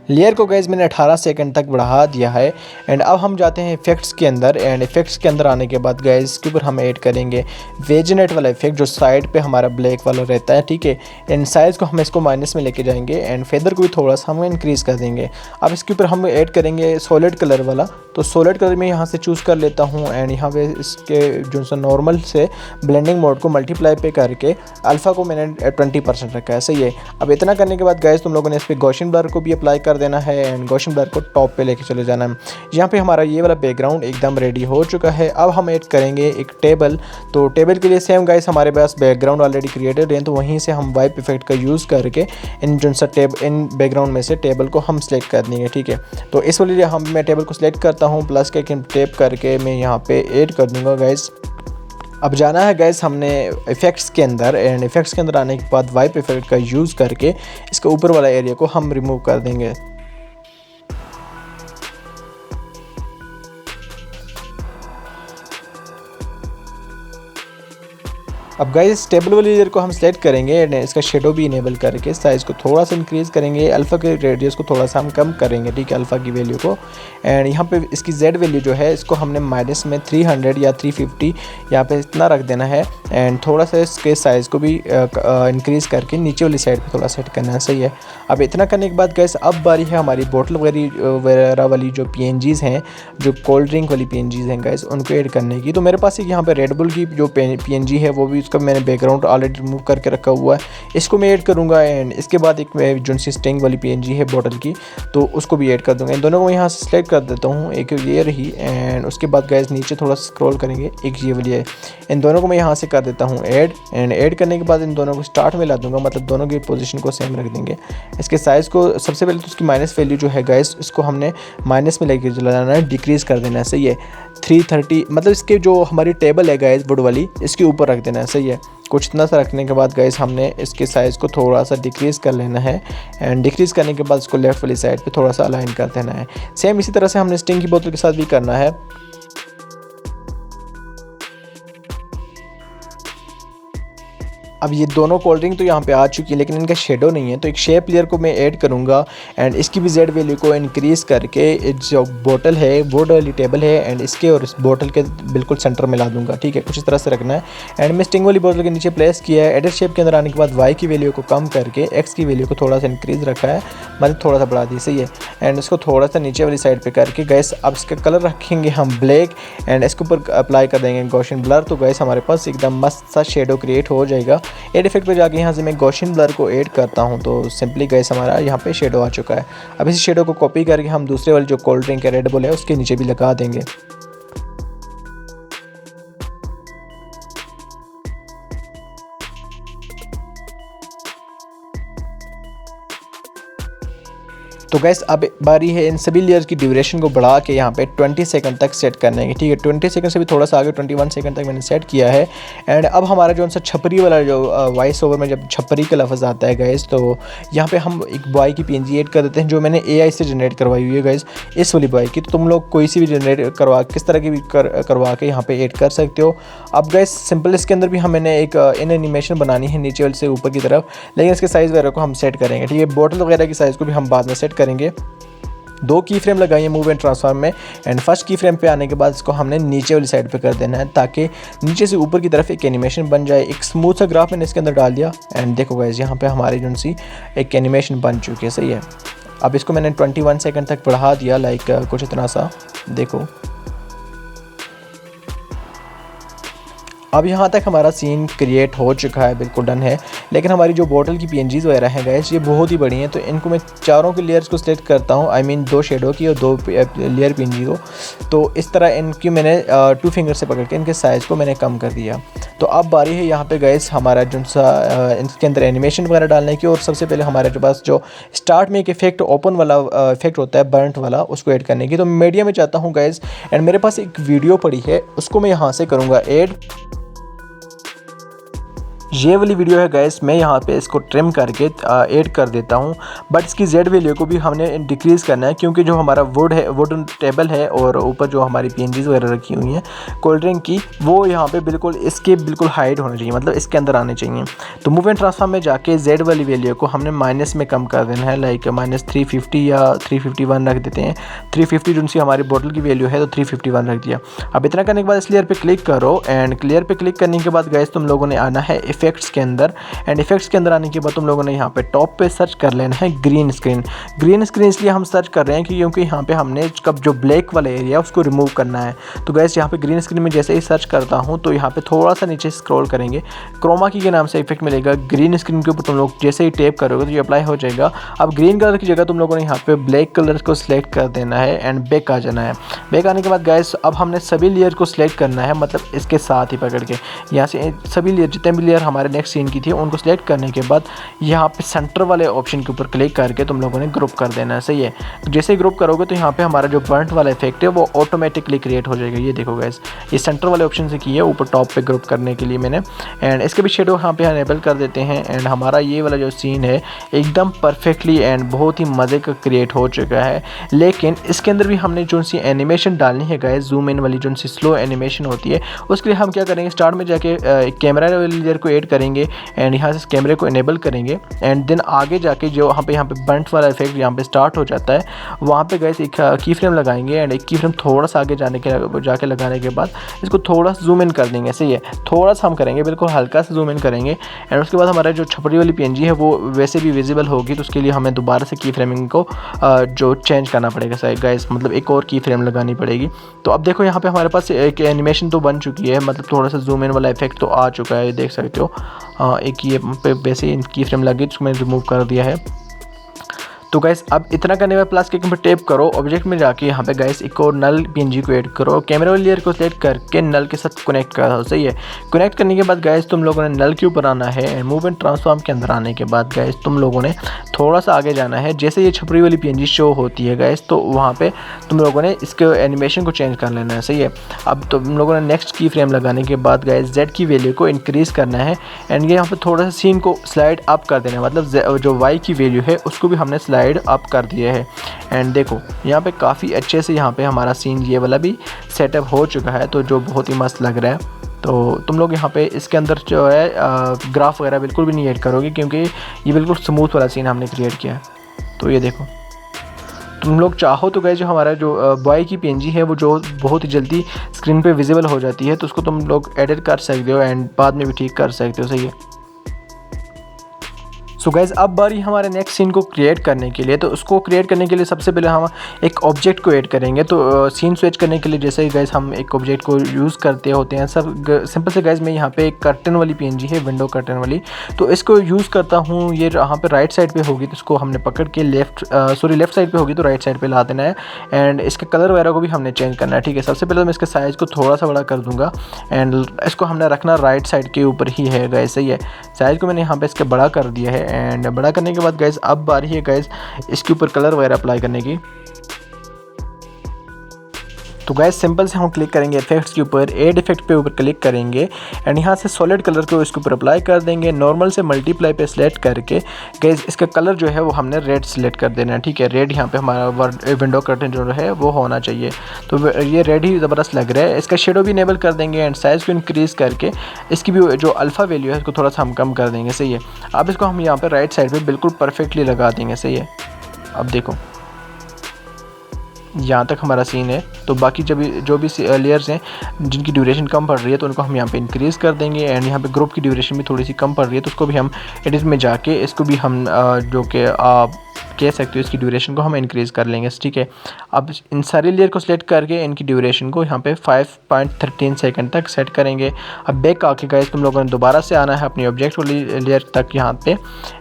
लेयर को गाइस मैंने 18 सेकंड तक बढ़ा दिया है एंड अब हम जाते हैं इफेक्ट्स के अंदर एंड इफेक्ट्स के अंदर आने के बाद गाइस इसके ऊपर हम ऐड करेंगे वेजनेट वाला इफेक्ट जो साइड पे हमारा ब्लैक वाला रहता है। ठीक है। एंड साइज़ को हम इसको माइनस में लेके जाएंगे एंड फेदर को भी थोड़ा सा हम इंक्रीज़ कर देंगे। अब इसके ऊपर हम ऐड करेंगे सॉलिड कलर वाला। तो सॉलिड कलर मैं यहाँ से चूज़ कर लेता हूँ एंड यहाँ पे इसके जो सा नॉर्मल से ब्लेंडिंग मोड को मल्टीप्लाई पे करके अल्फ़ा को मैंने 20% रखा है। सही है। अब इतना करने के बाद गाइस तुम लोगों ने इस पर गॉसियन ब्लर को भी अप्लाई कर देना है एंड गॉसियन ब्लर को टॉप पे लेके चले जाना है। यहाँ पे हमारा ये वाला बैकग्राउंड एकदम रेडी हो चुका है। अब हम ऐड करेंगे एक टेबल। तो टेबल के लिए सेम गाइस हमारे पास बैकग्राउंड ऑलरेडी क्रिएटेड है तो वहीं से हम वाइप इफेक्ट का यूज़ करके इन बैकग्राउंड में से टेबल को हम सेलेक्ट कर देंगे। ठीक है। तो इस वाले लिए मैं टेबल को सिलेक्ट करता हूँ, प्लस के टैप करके मैं यहाँ पे ऐड कर दूँगा गाइस। अब जाना है गैस हमने इफ़ेक्ट्स के अंदर एंड इफ़ेक्ट्स के अंदर आने के बाद वाइप इफेक्ट का यूज़ करके इसके ऊपर वाला एरिया को हम रिमूव कर देंगे। अब गाइस टेबल वाली लेयर को हम सेलेक्ट करेंगे एंड इसका शेडो भी इनेबल करके साइज़ को थोड़ा सा इंक्रीज़ करेंगे, अल्फ़ा के रेडियस को थोड़ा सा हम कम करेंगे, ठीक है, अल्फ़ा की वैल्यू को। एंड यहाँ पे इसकी जेड वैल्यू जो है इसको हमने माइनस में 300 या 350 यहाँ पे इतना रख देना है। एंड थोड़ा सा इसके साइज़ को भी इंक्रीज़ करके नीचे वाली साइड पे थोड़ा सेट करना है, सही है। अब इतना करने के बाद गाइस अब बारी है हमारी बोतल वगैरह वाली जो PNGs हैं, जो कोल्ड ड्रिंक वाली PNGs हैं गाइस, उनको ऐड करने की। तो मेरे पास एक यहाँ पे रेड बुल की जो PNG है वो भी, उसका मैंने बैकग्राउंड ऑलरेडी रिमूव करके रखा हुआ है, इसको मैं ऐड करूँगा। एंड इसके बाद एक मैं जो सी स्टिंग वाली PNG है बोतल की, तो उसको भी ऐड कर दूँगा। इन दोनों को मैं यहाँ से सेलेक्ट कर देता हूँ, एक ये रही। एंड उसके बाद गाइस नीचे थोड़ा स्क्रॉल करेंगे, एक ये वाली है, इन दोनों को मैं यहाँ से कर देता हूँ ऐड। एंड ऐड करने के बाद इन दोनों को स्टार्ट में ला दूँगा, मतलब दोनों की पोजीशन को सेम रख देंगे। इसके साइज़ को सबसे पहले तो उसकी माइनस वैल्यू जो है गाइस, इसको हमने माइनस में लेके चलाना है, डिक्रीज़ कर देना है, सही है। 330 मतलब इसके जो हमारी टेबल है गाइस वुड वाली, इसके ऊपर रख देना है, सही है। कुछ इतना सा रखने के बाद गाइस हमने इसके साइज़ को थोड़ा सा डिक्रीज़ कर लेना है। एंड डिक्रीज़ करने के बाद इसको लेफ़्ट वाली साइड पे थोड़ा सा अलाइन कर देना है। सेम इसी तरह से हमने स्टिंग की बोतल के साथ भी करना है। अब ये दोनों कोल्ड ड्रिंक तो यहाँ पे आ चुकी है, लेकिन इनका शेडो नहीं है, तो एक शेप लेयर को मैं ऐड करूँगा। एंड इसकी भी जेड वैल्यू को इंक्रीज़ करके जो बोतल है वुड वाली टेबल है एंड इसके और इस बोतल के बिल्कुल सेंटर में ला दूँगा, ठीक है, कुछ इस तरह से रखना है। एंड मैं स्टिंग वाली बोतल के नीचे प्लेस किया है। एडिट शेप के अंदर आने के बाद वाई की वैल्यू को कम करके एक्स की वैल्यू को थोड़ा सा इंक्रीज़ रखा है, मतलब थोड़ा सा बढ़ा दी, सही है। एंड इसको थोड़ा सा नीचे वाली साइड पर करके गैस अब इसका कलर रखेंगे हम ब्लैक। एंड इसके ऊपर अप्लाई कर देंगे गॉसियन ब्लर, तो गैस हमारे पास एकदम मस्त सा शेडो क्रिएट हो जाएगा। एड इफेक्ट पे जाके यहाँ से मैं गॉसियन ब्लर को ऐड करता हूँ, तो सिंपली गैस हमारा यहाँ पे शेडो आ चुका है। अब इसी शेडो को कॉपी करके हम दूसरे वाले जो कोल्ड ड्रिंक है रेड बुल है उसके नीचे भी लगा देंगे। तो गैस अब बारी है इन सभी लेयर्स की ड्यूरेशन को बढ़ा के यहाँ पे 20 सेकंड तक सेट करने की, ठीक है। 20 सेकंड से भी थोड़ा सा आगे 21 सेकंड तक मैंने सेट किया है। एंड अब हमारा जो सा छपरी वाला जो वॉइस ओवर में जब छपरी का लफ्ज़ आता है गैस, तो यहाँ पे हम एक बॉय की PNG ऐड कर देते हैं जो मैंने AI से जनरेट करवाई हुई है गैस, इस वाली बॉय की। तो तुम लोग कोई सी भी जनरेट करवा किस तरह की भी करवा के यहाँ पे ऐड कर सकते हो। अब गैस सिंपल इसके अंदर भी मैंने एक इन एनिमेशन बनानी है नीचे से ऊपर की तरफ, लेकिन इसके साइज़ वगैरह को हम सेट करेंगे, ठीक है। बोतल वगैरह की साइज़ को भी हम बाद में सेट करेंगे। 2 की फ्रेम लगाइए मूव एंड ट्रांसफॉर्म में। एंड फर्स्ट की फ्रेम पे आने के बाद इसको हमने नीचे वाली साइड पे कर देना है, ताकि नीचे से ऊपर की तरफ एक एनिमेशन बन जाए। एक स्मूथ सा ग्राफ मैंने इसके अंदर डाल दिया। एंड देखो गाइस यहाँ पे हमारी जो सी एक एनिमेशन बन चुकी है, सही है। अब इसको मैंने 21 सेकंड तक बढ़ा दिया, लाइक कुछ इतना सा, देखो। अब यहाँ तक हमारा सीन क्रिएट हो चुका है, बिल्कुल डन है। लेकिन हमारी जो बोतल की PNGs वगैरह हैं गाइस, ये बहुत ही बड़ी हैं, तो इनको मैं चारों के लेयर्स को सिलेक्ट करता हूँ, आई मीन 2 शेडो की और 2 लेयर PNG को। तो इस तरह इनकी मैंने 2 फिंगर से पकड़ के इनके साइज़ को मैंने कम कर दिया। तो अब बारी है यहाँ पे गाइस हमारा जो सा इनके अंदर एनिमेशन वगैरह डालने की। और सबसे पहले हमारे पास जो स्टार्ट में एक इफेक्ट ओपन वाला इफेक्ट होता है, बर्नट वाला, उसको ऐड करने की। तो मीडिया में चाहता हूँ गाइस, एंड मेरे पास एक वीडियो पड़ी है, उसको मैं यहाँ से करूँगा ऐड। ये वाली वीडियो है गाइस, मैं यहाँ पे इसको ट्रिम करके ऐड कर देता हूँ। बट इसकी जेड वैल्यू को भी हमने डिक्रीज़ करना है, क्योंकि जो हमारा वुड है, वुड टेबल है और ऊपर जो हमारी PNGs वगैरह रखी हुई हैं कोल्ड ड्रिंक की, वो यहाँ पे बिल्कुल इसके बिल्कुल हाइड होने चाहिए, मतलब इसके अंदर आने चाहिए। तो मूव एंड ट्रांसफॉर्म में जाके जेड वाली वैल्यू को हमने माइनस में कम कर देना है, लाइक -350 या 351 रख देते हैं। 350 जो सी हमारी बोतल की वैल्यू है, तो 351 रख दिया। अब इतना करने के बाद इस लेयर पे क्लिक करो। एंड क्लियर पे क्लिक करने के बाद गाइस तुम लोगों ने आना है इफेक्ट्स के अंदर। एंड इफेक्ट्स के अंदर आने के बाद तुम लोगों ने यहाँ पे टॉप पे सर्च कर लेना है ग्रीन स्क्रीन। ग्रीन स्क्रीन इसलिए हम सर्च कर रहे हैं क्योंकि यहाँ पे हमने कब जो ब्लैक वाला एरिया उसको रिमूव करना है। तो गैस यहाँ पे ग्रीन स्क्रीन में जैसे ही सर्च करता हूँ, तो यहाँ पे थोड़ा सा नीचे स्क्रॉल करेंगे, क्रोमा की के नाम से इफेक्ट मिलेगा। ग्रीन स्क्रीन के ऊपर तुम लोग जैसे ही टैप करोगे तो ये अप्लाई हो जाएगा। अब ग्रीन कलर की जगह तुम लोगों ने यहाँ पे ब्लैक कलर को सिलेक्ट कर देना है एंड बैक आ जाना है। बैक आने के बाद गैस अब हमने सभी लेयर को सिलेक्ट करना है, मतलब इसके साथ ही पकड़ के यहाँ से सभी लेयर जितने भी लेयर हमारे नेक्स्ट सीन की थी उनको सिलेक्ट करने के बाद यहाँ पे सेंटर वाले ऑप्शन के ऊपर क्लिक करके तुम लोगों ने ग्रुप कर देना है, सही है। तो जैसे ही ग्रुप करोगे तो यहाँ पे हमारा जो बर्न्ट वाला इफेक्ट है वो ऑटोमेटिकली क्रिएट हो जाएगा। ये देखो गाइस, ये सेंटर वाले ऑप्शन से की है ऊपर टॉप पे ग्रुप करने के लिए मैंने। एंड इसके भी शेडो यहाँ पे अनेबल कर देते हैं। एंड हमारा ये वाला जो सीन है एकदम परफेक्टली एंड बहुत ही मज़े का क्रिएट हो चुका है। लेकिन इसके अंदर भी हमने जो सी एनिमेशन डालनी है गाइस, जूम इन वाली जो सी स्लो एनिमेशन होती है, उसके लिए हम क्या करेंगे, स्टार्ट में जाके कैमरा वाली लेयर को ऐड करेंगे एंड यहाँ से कैमरे को इनेबल करेंगे। एंड देन आगे जाके जो यहाँ पे बर्न्ट वाला इफेक्ट यहाँ पे स्टार्ट हो जाता है, वहाँ पे गाइस एक की फ्रेम लगाएंगे। एंड एक की फ्रेम थोड़ा सा आगे जाके लगाने के बाद इसको थोड़ा सा जूम इन कर देंगे, सही है। थोड़ा सा हम करेंगे, बिल्कुल हल्का सा जूम इन करेंगे। एंड उसके बाद हमारा जो छपरी वाली PNG है वो वैसे भी विजिबल होगी, तो उसके लिए हमें दोबारा से की फ्रेमिंग को जो चेंज करना पड़ेगा, सही गाइस, मतलब एक और की फ्रेम लगानी पड़ेगी। तो अब देखो यहाँ पे हमारे पास एक एनिमेशन तो बन चुकी है, मतलब थोड़ा सा जूम इन वाला इफेक्ट तो आ चुका है, देख सकते हो। एक ये पे वैसे की फ्रेम लगी जिसको मैंने रिमूव कर दिया है। तो गाइस अब इतना करने के बाद प्लस के ऊपर टैप करो, ऑब्जेक्ट में जाके यहाँ पे गाइस एक और नल PNG को ऐड करो, कैमरा वाली लेयर को सिलेक्ट करके नल के साथ कनेक्ट करो, सही है। कनेक्ट करने के बाद गाइस तुम लोगों ने नल के ऊपर आना है एंड मूव एंड ट्रांसफॉर्म के अंदर आने के बाद गाइस तुम लोगों ने थोड़ा सा आगे जाना है। जैसे ये छपरी वाली PNG शो होती है गाइस, तो वहाँ पे तुम लोगों ने इसके एनिमेशन को चेंज कर लेना है, सही है। अब तुम लोगों ने नेक्स्ट की फ्रेम लगाने के बाद गाइस Z की वैल्यू को इंक्रीज़ करना है एंड ये यहाँ पे थोड़ा सा सीन को स्लाइड अप कर देना है, मतलब जो Y की वैल्यू है उसको भी हमने स्लाइड अप कर दिया है। एंड देखो यहाँ पे काफ़ी अच्छे से यहाँ पे हमारा सीन ये वाला भी सेटअप हो चुका है, तो जो बहुत ही मस्त लग रहा है। तो तुम लोग यहाँ पे इसके अंदर जो है ग्राफ वगैरह बिल्कुल भी नहीं ऐड करोगे, क्योंकि ये बिल्कुल स्मूथ वाला सीन हमने क्रिएट किया है। तो ये देखो, तुम लोग चाहो तो गाइस जो हमारा जो बॉय की PNG है वो जो बहुत ही जल्दी स्क्रीन पे विजिबल हो जाती है, तो उसको तुम लोग एडिट कर सकते हो एंड बाद में भी ठीक कर सकते हो, सही है। सो गाइज़ अब बारी हमारे नेक्स्ट सीन को क्रिएट करने के लिए। तो उसको क्रिएट करने के लिए सबसे पहले हम एक ऑब्जेक्ट को ऐड करेंगे। तो सीन स्विच करने के लिए जैसे ही गाइज़ हम एक ऑब्जेक्ट को यूज़ करते होते हैं सब सिंपल से गाइज़, मैं यहाँ पे एक कर्टन वाली PNG है, विंडो कर्टन वाली, तो इसको यूज़ करता हूँ। ये यहाँ पे राइट साइड पे होगी तो इसको हमने पकड़ के लेफ्ट साइड पे होगी तो राइट साइड पे ला देना है। एंड इसके कलर वगैरह को भी हमने चेंज करना है, ठीक है। सबसे पहले मैं इसके साइज़ को थोड़ा सा बड़ा कर दूँगा एंड इसको हमने रखना राइट साइड के ऊपर ही है गाइज़, सही है। साइज़ को मैंने यहाँ पे इसके बड़ा कर दिया है एंड बड़ा करने के बाद गाइस अब बारी है गाइस इसके ऊपर कलर वगैरह अप्लाई करने की। तो गाइस सिंपल से हम क्लिक करेंगे इफेक्ट्स के ऊपर, एड इफेक्ट पे ऊपर क्लिक करेंगे एंड यहाँ से सॉलिड कलर को इसके ऊपर अप्लाई कर देंगे। नॉर्मल से मल्टीप्लाई पे सिलेक्ट करके गाइस इसका कलर जो है वो हमने रेड सिलेक्ट कर देना है, ठीक है। रेड यहाँ पे हमारा विंडो कर्टन जो है वो होना चाहिए, तो ये रेड ही ज़बरदस्त लग रहा है। इसका शेडो भी इनेबल कर देंगे एंड साइज़ को इंक्रीज़ करके इसकी भी जो अल्फ़ा वैल्यू है इसको थोड़ा सा हम कम कर देंगे, सही है। अब इसको हम यहाँ पर राइट साइड पर बिल्कुल परफेक्टली लगा देंगे, सही है। अब देखो यहाँ तक हमारा सीन है। तो बाकी जो भी लेयर्स हैं जिनकी ड्यूरेशन कम पड़ रही है तो उनको हम यहाँ पे इंक्रीज़ कर देंगे एंड यहाँ पे ग्रुप की ड्यूरेशन भी थोड़ी सी कम पड़ रही है तो उसको भी हम एडिट में जाके इसको भी हम जो कि कह सकते हो इसकी ड्यूरेशन को हम इंक्रीज़ कर लेंगे, ठीक है। अब इन सारी लेयर को सिलेक्ट करके इनकी ड्यूरेशन को यहाँ पे 5.13 सेकंड तक सेट करेंगे। अब बैक आके गाइस तुम लोगों ने दोबारा से आना है अपनी ऑब्जेक्ट वाली लेयर तक यहाँ पे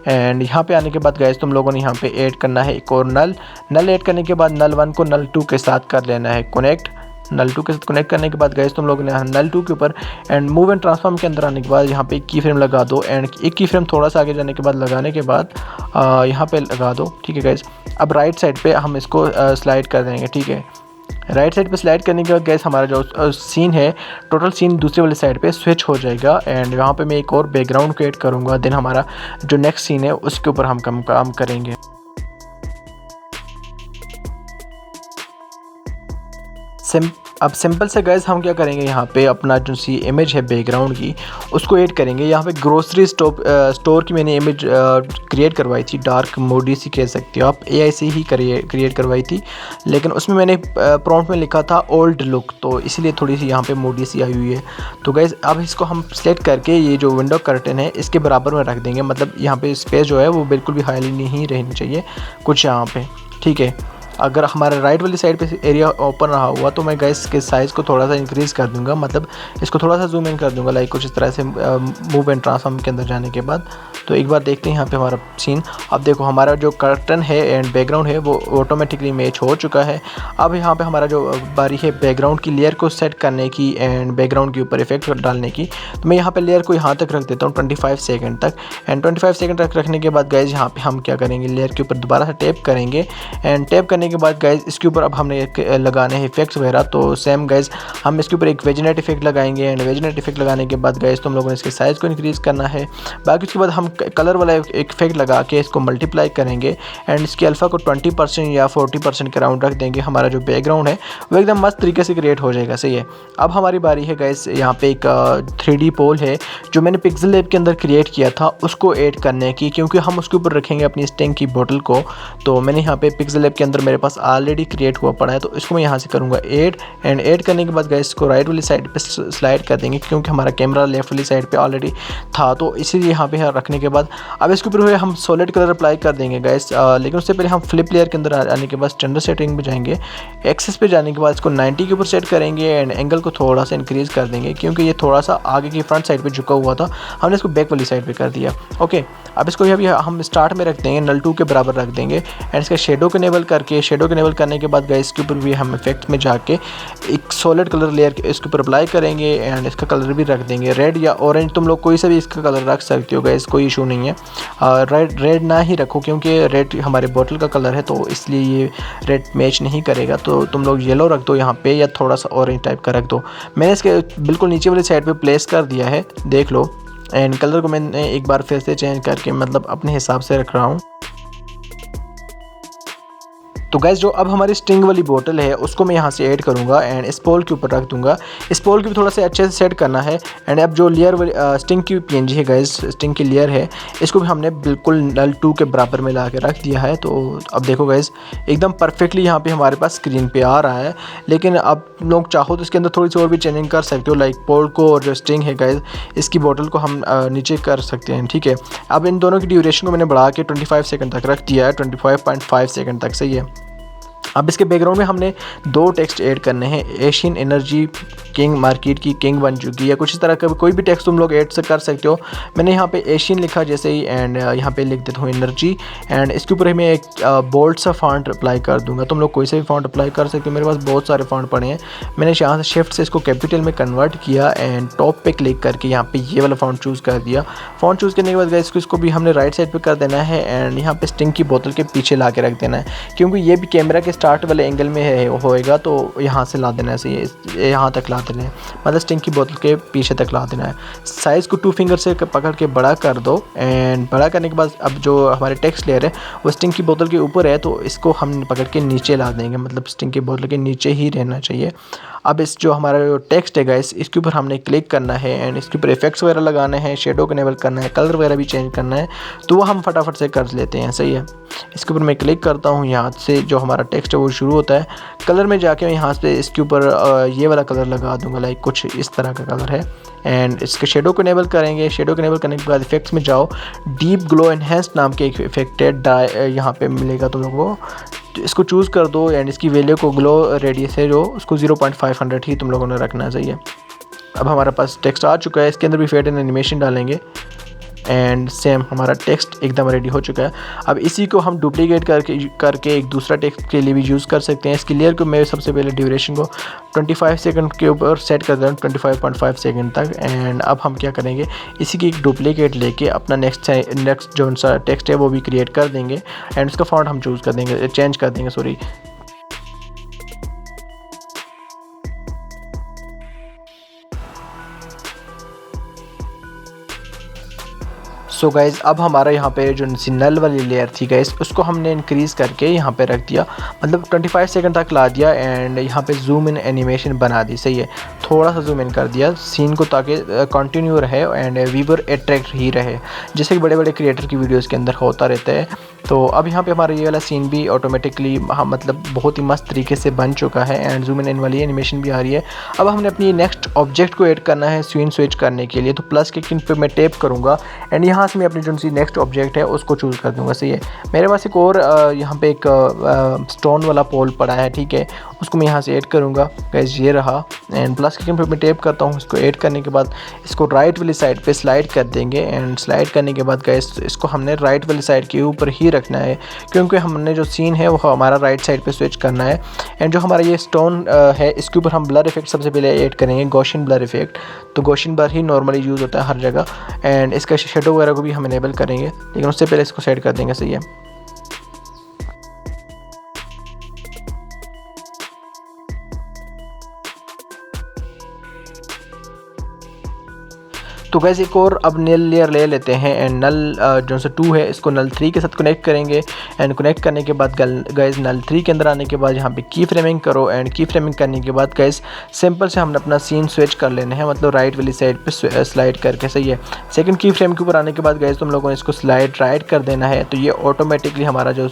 एंड यहाँ पे आने के बाद गाइस तुम लोगों ने यहाँ पे ऐड करना है एक और नल ऐड करने के बाद नल 1 को नल 2 के साथ कर लेना है कनेक्ट। नल 2 के साथ कनेक्ट करने के बाद गाइस तुम लोगों ने नल 2 के ऊपर एंड मूव एंड ट्रांसफॉर्म के अंदर आने के बाद यहाँ पे एक की फ्रेम लगा दो एंड एक की फ्रेम थोड़ा सा आगे जाने के बाद लगाने के बाद यहाँ पे लगा दो, ठीक है गाइस। अब राइट साइड पे हम इसको स्लाइड कर देंगे, ठीक है। राइट साइड पे स्लाइड करने के बाद गाइस हमारा जो सीन है टोटल सीन दूसरे वाले साइड पे स्विच हो जाएगा एंड यहाँ पे मैं एक और बैकग्राउंड को ऐड करूँगा। देन हमारा जो नेक्स्ट सीन है उसके ऊपर हम काम करेंगे। अब सिंपल से गाइस हम क्या करेंगे, यहाँ पे अपना जो सी इमेज है बैकग्राउंड की उसको ऐड करेंगे। यहाँ पे ग्रोसरी स्टोर की मैंने इमेज क्रिएट करवाई थी, डार्क मोडी सी कह सकते हो आप, AI से ही क्रिएट करवाई थी, लेकिन उसमें मैंने प्रॉम्प्ट में लिखा था ओल्ड लुक, तो इसलिए थोड़ी सी यहाँ पे मोडी सी आई हुई है। तो गाइस अब इसको हम सेलेक्ट करके ये जो विंडो कर्टन है इसके बराबर में रख देंगे, मतलब यहाँ पे स्पेस जो है वो बिल्कुल भी हाईली नहीं रहनी चाहिए कुछ यहाँ पे, ठीक है। अगर हमारे राइट वाली साइड पे एरिया ओपन रहा हुआ तो मैं गाइस के साइज़ को थोड़ा सा इंक्रीज़ कर दूंगा, मतलब इसको थोड़ा सा जूम इन कर दूंगा, लाइक कुछ इस तरह से मूव एंड ट्रांसफॉर्म के अंदर जाने के बाद तो एक बार देखते हैं यहाँ पे हमारा सीन। अब देखो हमारा जो कर्टन है एंड बैकग्राउंड है वो ऑटोमेटिकली मैच हो चुका है। अब यहाँ पे हमारा जो बारी है बैकग्राउंड की लेयर को सेट करने की एंड बैकग्राउंड के ऊपर इफेक्ट डालने की, तो मैं यहाँ पे लेयर को यहाँ तक रख देता हूँ 25 सेकंड तक। एंड 25 सेकंड तक रखने के बाद गाइज यहाँ पे हम क्या करेंगे, लेयर के ऊपर दोबारा से टैप करेंगे। एंड टैप करने के बाद गाइज इसके ऊपर अब हमने लगाने हैं इफेक्ट्स वगैरह। तो सेम गाइज हम इसके ऊपर एक वेजनेट इफेक्ट लगाएंगे एंड वेजनेट इफेक्ट लगाने के बाद गाइज तुम लोगों ने इसके साइज़ को इंक्रीज़ करना है। बाकी उसके बाद हम कलर वाला एक इफेक्ट लगा के इसको मल्टीप्लाई करेंगे एंड इसकी अल्फ़ा को 20% या 40% के राउंड रख देंगे। हमारा जो बैकग्राउंड है वो एकदम मस्त तरीके से क्रिएट हो जाएगा। सही है। अब हमारी बारी है गाइस, यहाँ पे एक 3D पोल है जो मैंने पिक्सेल लैब के अंदर क्रिएट किया था उसको ऐड करने की, क्योंकि हम उसके ऊपर रखेंगे अपनी स्टिंग की बोतल को। तो मैंने यहाँ पे पिक्सेल लैब के अंदर मेरे पास ऑलरेडी क्रिएट हुआ पड़ा है, तो इसको मैं यहाँ से करूँगा ऐड। एंड ऐड करने के बाद गाइस इसको राइट वाली साइड पे स्लाइड कर देंगे, क्योंकि हमारा कैमरा लेफ्ट वाली साइड पे ऑलरेडी था, तो इसीलिए यहाँ पे रखने के बाद अब इसके ऊपर हम सॉलिड कलर अप्लाई कर देंगे गाइस। लेकिन उससे पहले हम फ्लिप लेयर के अंदर आने के बाद स्टैंडर्ड सेटिंग पे जाएंगे। एक्सेस पे जाने के बाद इसको 90 के ऊपर सेट करेंगे एंड एंगल को थोड़ा सा इंक्रीज़ कर देंगे, क्योंकि ये थोड़ा सा आगे की फ्रंट साइड पे झुका हुआ था, हमने इसको बैक वाली साइड पे कर दिया। ओके, अब इसको अभी हम स्टार्ट में रख देंगे, null 2 के बराबर रख देंगे। एंड इसका शेडो को इनेबल करने के बाद गाइस इसके ऊपर भी हम इफेक्ट में जाके एक सॉलिड कलर लेयर इसके ऊपर अप्लाई करेंगे एंड इसका कलर भी रख देंगे रेड या ऑरेंज, तुम लोग कोई सा भी इसका कलर रख सकते हो गाइस, कोई इशू नहीं है। रेड ना ही रखो, क्योंकि रेड हमारे बोतल का कलर है तो इसलिए ये रेड मैच नहीं करेगा। तो तुम लोग येलो रख दो यहाँ पे या थोड़ा सा ऑरेंज टाइप का रख दो। मैंने इसके बिल्कुल नीचे वाली साइड पे प्लेस कर दिया है, देख लो। एंड कलर को मैंने एक बार फिर से चेंज करके मतलब अपने हिसाब से रख रहा हूँ। तो गैस जो अब हमारी स्टिंग वाली बोतल है उसको मैं यहाँ से ऐड करूँगा एंड इस पोल के ऊपर रख दूँगा। इस पोल को भी थोड़ा सा अच्छे से सेट करना है। एंड अब जो लेयर वाली स्टिंग की PNG है गैस, स्टिंग की लेयर है, इसको भी हमने बिल्कुल null 2 के बराबर में ला के रख दिया है। तो अब देखो गैस एकदम परफेक्टली यहाँ पे हमारे पास स्क्रीन पे आ रहा है। लेकिन अब लोग चाहो तो इसके अंदर थोड़ी सी और भी चेंजिंग कर सकते हो, लाइक पोल को और जो स्टिंग है गैस इसकी बोतल को हम नीचे कर सकते हैं। ठीक है, अब इन दोनों की ड्यूरेशन को मैंने बढ़ा के 25 सेकंड तक रख दिया है, 25.5 सेकंड तक। सही है। अब इसके बैकग्राउंड में हमने 2 टेक्स्ट ऐड करने हैं। एशियन एनर्जी किंग मार्केट की किंग बन चुकी है, कुछ इस तरह का कोई भी टेक्स्ट तुम लोग ऐड से कर सकते हो। मैंने यहाँ पे एशियन लिखा जैसे ही एंड यहाँ पे लिख देता हूँ एनर्जी। एंड इसके ऊपर मैं एक बोल्ड सा फॉन्ट अप्लाई कर दूंगा। तुम लोग कोई सा भी फॉन्ट अप्लाई कर सकते हो, मेरे पास बहुत सारे फॉन्ट पड़े हैं। मैंने यहाँ से शिफ्ट से इसको कैपिटल में कन्वर्ट किया एंड टॉप पे क्लिक करके यहाँ पे ये वाला फॉन्ट चूज़ कर दिया। फॉन्ट चूज़ करने के बाद इसको भी हमने राइट साइड पर कर देना है एंड यहाँ पे स्टिंग की बोतल के पीछे ला के रख देना है, क्योंकि ये भी कैमरा के स्टार्ट वाले एंगल में होएगा। तो यहाँ से ला देना है, यहाँ तक ला देना है, मतलब स्टिंग की बोतल के पीछे तक ला देना है। साइज़ को 2 फिंगर से पकड़ के बड़ा कर दो एंड बड़ा करने के बाद अब जो हमारे टेक्स्ट लेयर है वो स्टिंग की बोतल के ऊपर है, तो इसको हम पकड़ के नीचे ला देंगे, मतलब स्टिंग की बोतल के नीचे ही रहना चाहिए। अब इस जो हमारा जो टेक्स्ट है गाइस इसके ऊपर हमने क्लिक करना है एंड इसके ऊपर इफेक्ट्स वगैरह लगाने हैं, शेडो को इनेबल करना है, कलर वगैरह भी चेंज करना है, तो वो हम फटाफट से कर लेते हैं। सही है। इसके ऊपर मैं क्लिक करता हूँ, यहाँ से जो हमारा टेक्स्ट है वो शुरू होता है। कलर में जाके मैं यहाँ से इसके ऊपर ये वाला कलर लगा दूँगा, लाइक कुछ इस तरह का कलर है। एंड इसके शेडो को इनेबल करेंगे। शेडो को इनेबल करने के बाद इफेक्ट्स में जाओ, डीप ग्लो एनहेंस नाम के एक इफेक्ट है, यहाँ पे मिलेगा तुम लोगों को, तो इसको चूज़ कर दो एंड इसकी वैल्यू को ग्लो रेडियस है जो उसको 0.500 ही तुम लोगों ने रखना चाहिए। अब हमारे पास टेक्स्ट आ चुका है, इसके अंदर भी फेड एंड एनिमेशन डालेंगे एंड सेम हमारा टेक्स्ट एकदम रेडी हो चुका है। अब इसी को हम डुप्लीकेट करके एक दूसरा टेक्स्ट के लिए भी यूज़ कर सकते हैं। इसकी लेयर को मैं सबसे पहले ड्यूरेशन को 25 सेकंड के ऊपर सेट कर दें, 25.5 सेकंड तक। एंड अब हम क्या करेंगे, इसी की एक डुप्लीकेट लेके अपना नेक्स्ट जो सा टेक्स्ट है वो भी क्रिएट कर देंगे एंड उसका फॉन्ट हम चूज़ कर देंगे, चेंज कर देंगे, सॉरी। सो गाइज़ अब हमारा यहाँ पे जो नल वाली लेयर थी गाइज़ उसको हमने इंक्रीज़ करके यहाँ पे रख दिया, मतलब 25 सेकंड तक ला दिया एंड यहाँ पे जूम इन एनिमेशन बना दी। सही है, थोड़ा सा जूम इन कर दिया सीन को ताकि कंटिन्यू रहे एंड व्यूअर अट्रैक्ट ही रहे, जैसे कि बड़े बड़े क्रिएटर की वीडियोज़ के अंदर होता रहता है। तो अब यहाँ पे हमारा ये वाला सीन भी ऑटोमेटिकली मतलब बहुत ही मस्त तरीके से बन चुका है एंड जूम इन वाली एनिमेशन भी आ रही है। अब हमने अपनी नेक्स्ट ऑब्जेक्ट को ऐड करना है सीन स्विच करने के लिए, तो प्लस के किन पे मैं टैप करूँगा एंड यहाँ से मैं अपनी जो सी नेक्स्ट ऑब्जेक्ट है उसको चूज़ कर दूँगा। सही है, मेरे पास एक और यहाँ पे एक स्टोन वाला पोल पड़ा है, ठीक है, उसको मैं यहाँ से ऐड करूँगा गाइस, ये रहा। एंड प्लस की फ्रेम में टैप करता हूँ, इसको ऐड करने के बाद इसको राइट वाली साइड पे स्लाइड कर देंगे। एंड स्लाइड करने के बाद गाइस इसको हमने राइट वाली साइड के ऊपर ही रखना है, क्योंकि हमने जो सीन है वो हमारा राइट साइड पे स्विच करना है। एंड जो हमारा ये स्टोन है इसके ऊपर हम ब्लर इफेक्ट सबसे पहले ऐड करेंगे, गॉसियन ब्लर इफेक्ट। तो गॉसियन ब्लर ही नॉर्मली यूज़ होता है हर जगह। एंड इसका शेडो वगैरह को भी हम इनेबल करेंगे, लेकिन उससे पहले इसको सेट कर देंगे। सही है। तो गैस एक और अब नल लेयर ले लेते हैं। एंड नल जो सा 2 है इसको नल 3 के साथ कनेक्ट करेंगे। एंड कनेक्ट करने के बाद गैस नल 3 के अंदर आने के बाद यहाँ पे की फ्रेमिंग करो। एंड की फ्रेमिंग करने के बाद गैस सिंपल से हमने अपना सीन स्विच कर लेना है, मतलब राइट वाली साइड पे स्लाइड करके। सही है। सेकंड की फ्रेम के ऊपर आने के बाद गैस तुम लोगों ने इसको स्लाइड राइट कर देना है, तो ये ऑटोमेटिकली हमारा जो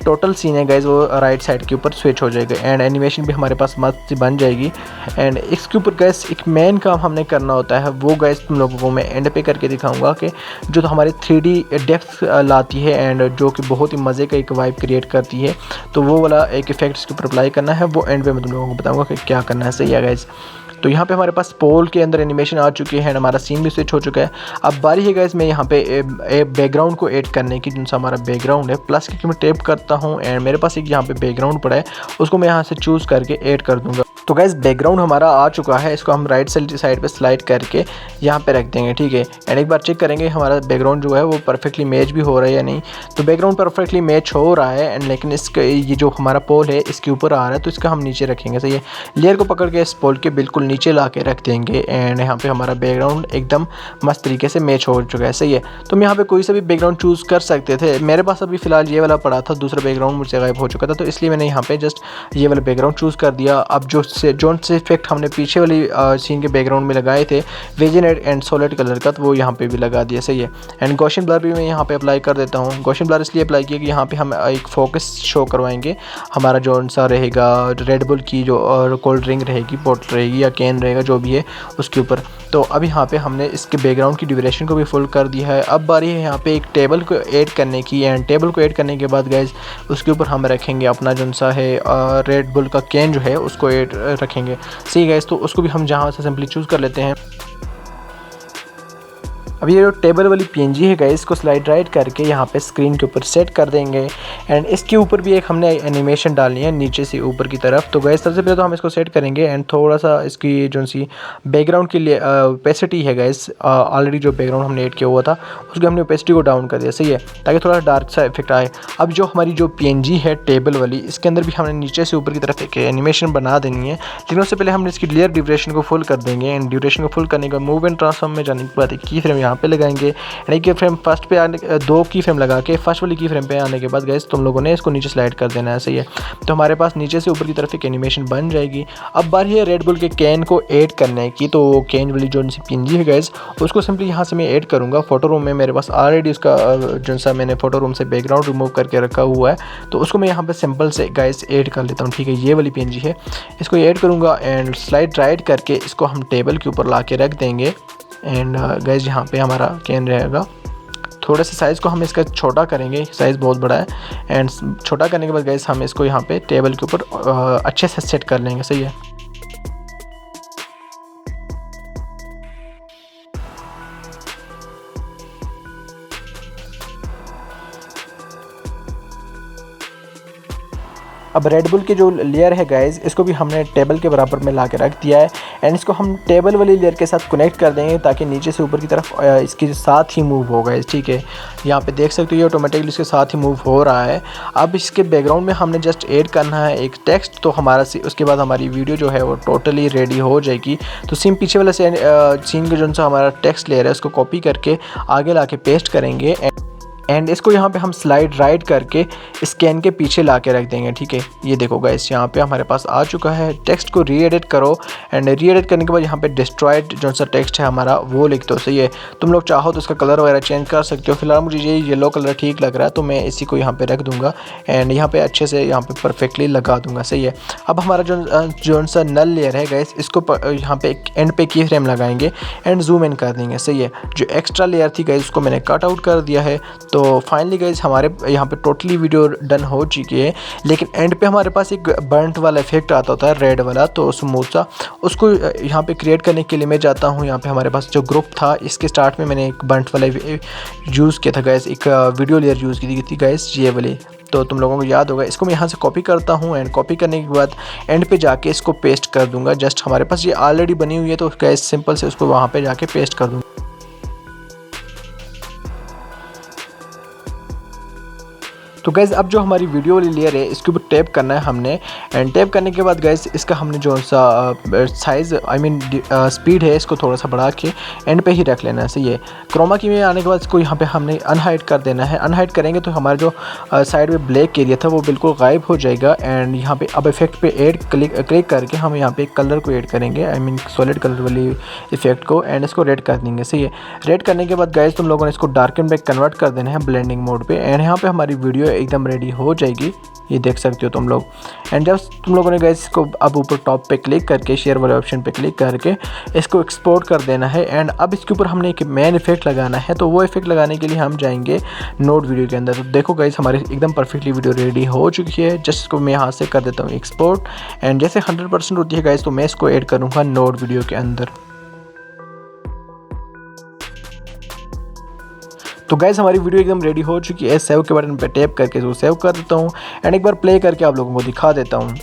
टोटल सीन है गैस वो राइट साइड के ऊपर स्विच हो जाएगा। एंड एनिमेशन भी हमारे पास मस्त बन जाएगी। एंड इसके ऊपर गैस एक मेन काम हमने करना होता है, वो गैस तुम लोगों को मैं एंड पे करके दिखाऊंगा कि जो तो हमारी 3D डेप्थ लाती है एंड जो कि बहुत ही मज़े का एक वाइब क्रिएट करती है। तो वो वाला एक इफेक्ट इसके ऊपर अप्लाई करना है, वो एंड पे मैं तुम लोगों को बताऊंगा कि क्या करना है। सही है गाइस। तो यहाँ पे हमारे पास पोल के अंदर एनिमेशन आ चुकी है, हमारा सीन भी स्विच हो चुका है। अब बारी है गाइस मैं यहाँ पे बैकग्राउंड को ऐड करने की। जिनसा हमारा बैकग्राउंड है प्लस की मैं टैप करता हूँ एंड मेरे पास एक यहाँ पे बैकग्राउंड पड़ा है, उसको मैं यहाँ से चूज़ करके ऐड कर दूँगा। तो गाइस बैकग्राउंड हमारा आ चुका है, इसको हम राइट साइड पे स्लाइड करके यहाँ पे रख देंगे। ठीक है। एंड एक बार चेक करेंगे हमारा बैकग्राउंड जो है वो परफेक्टली मैच भी हो रहा है या नहीं। तो बैकग्राउंड परफेक्टली मैच हो रहा है। एंड लेकिन इसका ये जो हमारा पोल है इसके ऊपर आ रहा है, तो इसका हम नीचे रखेंगे। सही है। लेयर को पकड़ के इस पोल के बिल्कुल नीचे ला के रख देंगे। एंड यहाँ पे हमारा बैकग्राउंड एकदम मस्त तरीके से मैच हो चुका है। सही है। तो हम यहाँ पे कोई सा भी बैकग्राउंड चूज़ कर सकते थे। मेरे पास अभी फ़िलहाल ये वाला पड़ा था, दूसरा बैकग्राउंड मुझसे गायब हो चुका था, तो इसलिए मैंने यहाँ पे जस्ट ये वाला बैकग्राउंड चूज़ कर दिया। अब जो से इफेक्ट हमने पीछे वाली सीन के बैकग्राउंड में लगाए थे विजनेट एंड सॉलिड कलर का, तो वो यहाँ पे भी लगा दिया। सही है। एंड गॉसियन ब्लर भी मैं यहाँ पे अप्लाई कर देता हूँ। गॉसियन ब्लर इसलिए अप्लाई किया कि यहाँ पे हम एक फोकस शो करवाएंगे, हमारा जो सा रहेगा रेड बुल की जो और कोल्ड ड्रिंक रहेगी, बॉटल रहेगी या कैन रहेगा जो भी है उसके ऊपर। तो अब यहाँ पे हमने इसके बैकग्राउंड की ड्यूरेशन को भी फुल कर दिया है। अब बारी है यहाँ पे एक टेबल को ऐड करने की। एंड टेबल को ऐड करने के बाद गाइज उसके ऊपर हम रखेंगे अपना जो सा है रेड बुल का कैन जो है उसको ऐड रखेंगे। सही गाइज। तो उसको भी हम जहाँ से सिंपली चूज़ कर लेते हैं। अब ये जो टेबल वाली PNG है गाइस, इसको स्लाइड राइट करके यहाँ पे स्क्रीन के ऊपर सेट कर देंगे। एंड इसके ऊपर भी एक हमने एनिमेशन डालनी है नीचे से ऊपर की तरफ। तो गाइस सबसे पहले तो हम इसको सेट करेंगे एंड थोड़ा सा इसकी जो सी बैकग्राउंड की ओपेसिटी है गाइस, ऑलरेडी जो बैकग्राउंड हमने ऐड किया हुआ था उसकी हमने ओपेसिटी को डाउन कर दिया। सही है। ताकि थोड़ा डार्क सा इफेक्ट आए। अब जो हमारी जो PNG है टेबल वाली, इसके अंदर भी हमने नीचे से ऊपर की तरफ एक एनिमेशन बना देनी है, लेकिन उससे पहले हमने इसकी लेयर ड्यूरेशन को फुल कर देंगे। एंड ड्यूरेशन को फुल करने का मूव एंड ट्रांसफॉर्म में जाने के बाद एक की फ्रेम यहाँ पे लगाएंगे। यानी कि फ्रेम फर्स्ट पे आने 2 की फ्रेम लगा के फर्स्ट वाली की फ्रेम पे आने के बाद गाइस तुम लोगों ने इसको नीचे स्लाइड कर देना है। सही है। तो हमारे पास नीचे से ऊपर की तरफ एक एनिमेशन बन जाएगी। अब बारी है रेड बुल के कैन को ऐड करने की। तो कैन वाली जो PNG है गाइस उसको सिंपली यहाँ से मैं ऐड करूँगा। फोटो रूम में मेरे पास ऑलरेडी उसका जो सा मैंने फोटो रूम से बैकग्राउंड रिमूव करके रखा हुआ है, तो उसको मैं यहाँ पे सिंपल से गाइस ऐड कर लेता हूँ। ठीक है। ये वाली PNG है, इसको ऐड करूँगा एंड स्लाइड राइट करके इसको हम टेबल के ऊपर ला के रख देंगे। एंड गाइस यहाँ पे हमारा कैन रहेगा। थोड़ा सा साइज़ को हम इसका छोटा करेंगे, साइज़ बहुत बड़ा है। एंड छोटा करने के बाद गाइस हम इसको यहाँ पे टेबल के ऊपर अच्छे से सेट कर लेंगे। सही है। अब रेड बुल की जो लेयर है गाइस इसको भी हमने टेबल के बराबर में ला के रख दिया है। एंड इसको हम टेबल वाली लेयर के साथ कनेक्ट कर देंगे ताकि नीचे से ऊपर की तरफ इसके साथ ही मूव हो गाइस। ठीक है। यहाँ पे देख सकते हो ये ऑटोमेटिकली इसके साथ ही मूव हो रहा है। अब इसके बैकग्राउंड में हमने जस्ट ऐड करना है एक टेक्स्ट, तो हमारा उसके बाद हमारी वीडियो जो है वो टोटली रेडी हो जाएगी। तो सेम पीछे वाला सीन का जो सा हमारा टेक्स्ट लेयर है उसको कॉपी करके आगे ला के पेस्ट करेंगे। एंड इसको यहाँ पे हम स्लाइड राइट करके स्कैन के पीछे ला के रख देंगे। ठीक है। ये देखो गाइस यहाँ पे हमारे पास आ चुका है। टेक्स्ट को री एडिट करो एंड री एडिट करने के बाद यहाँ पे डिस्ट्रॉयड जो सा टेक्स्ट है हमारा वो लिख दो। सही है। तुम लोग चाहो तो इसका कलर वगैरह चेंज कर सकते हो। फिलहाल मुझे ये येलो कलर ठीक लग रहा है तो मैं इसी को यहाँ पे रख दूँगा एंड यहाँ पे अच्छे से यहाँ पे परफेक्टली लगा दूँगा। सही है। अब हमारा जो सा नल लेयर है गाइस इसको यहाँ पे एक एंड पे की फ्रेम लगाएंगे एंड जूम इन कर देंगे। सही है। जो एक्स्ट्रा लेयर थी गाइस उसको मैंने कट आउट कर दिया है। तो तो फाइनली गाइस हमारे यहाँ पे टोटली वीडियो डन हो चुकी है, लेकिन एंड पे हमारे पास एक बर्नट वाला इफेक्ट आता होता है रेड वाला, तो स्मूथ सा, उसको यहाँ पे क्रिएट करने के लिए मैं जाता हूँ। यहाँ पे हमारे पास जो ग्रुप था इसके स्टार्ट में मैंने एक बर्नट वाला यूज़ किया था गाइस, एक वीडियो लेयर यूज़ की थी गाइस ये वाली, तो तुम लोगों को याद होगा। इसको मैं यहाँ से कॉपी करता हूँ एंड कॉपी करने के बाद एंड पे जाके इसको पेस्ट कर दूंगा। जस्ट हमारे पास ये ऑलरेडी बनी हुई है तो गाइस सिंपल से उसको वहाँ पे जाके पेस्ट कर दूँगा। तो गैस अब जो हमारी वीडियो वाली लेयर है इसके ऊपर टैप करना है हमने, एंड टैप करने के बाद गैस इसका हमने जो सा साइज़ स्पीड है इसको थोड़ा सा बढ़ा के एंड पे ही रख लेना है। सही है। क्रोमा की में आने के बाद इसको यहाँ पे हमने अनहाइड कर देना है। अनहाइड करेंगे तो हमारा जो साइड में ब्लैक एरिया था वो बिल्कुल गायब हो जाएगा। एंड यहाँ पे अब इफेक्ट पे ऐड क्लिक करके हम यहाँ पे कलर को ऐड करेंगे, सॉलिड कलर वाली इफेक्ट को, एंड इसको रेड कर देंगे। सही है। रेड करने के बाद गाइस तुम लोगों ने इसको डार्कन पे कन्वर्ट कर देना है ब्लेंडिंग मोड पे, एंड यहाँ पे हमारी वीडियो एकदम रेडी हो जाएगी, ये देख सकते हो तुम लोग। एंड जब तुम लोगों ने गाइस इसको अब ऊपर टॉप पे क्लिक करके शेयर वाले ऑप्शन पे क्लिक करके इसको एक्सपोर्ट कर देना है। एंड अब इसके ऊपर हमने एक मेन इफेक्ट लगाना है, तो वो इफेक्ट लगाने के लिए हम जाएंगे नोट वीडियो के अंदर। तो देखो गाइस हमारी एकदम परफेक्टली वीडियो रेडी हो चुकी है। जस्ट इसको मैं यहाँ से कर देता हूँ एक्सपोर्ट, एंड जैसे 100% होती है गाइस तो मैं इसको ऐड करूँगा नोट वीडियो के अंदर। तो गाइस हमारी वीडियो एकदम रेडी हो चुकी है। सेव के बटन पे टैप करके इसको सेव कर देता हूँ एंड एक बार प्ले करके आप लोगों को दिखा देता हूँ।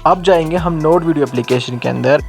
अब जाएंगे हम नोट वीडियो एप्लीकेशन के अंदर,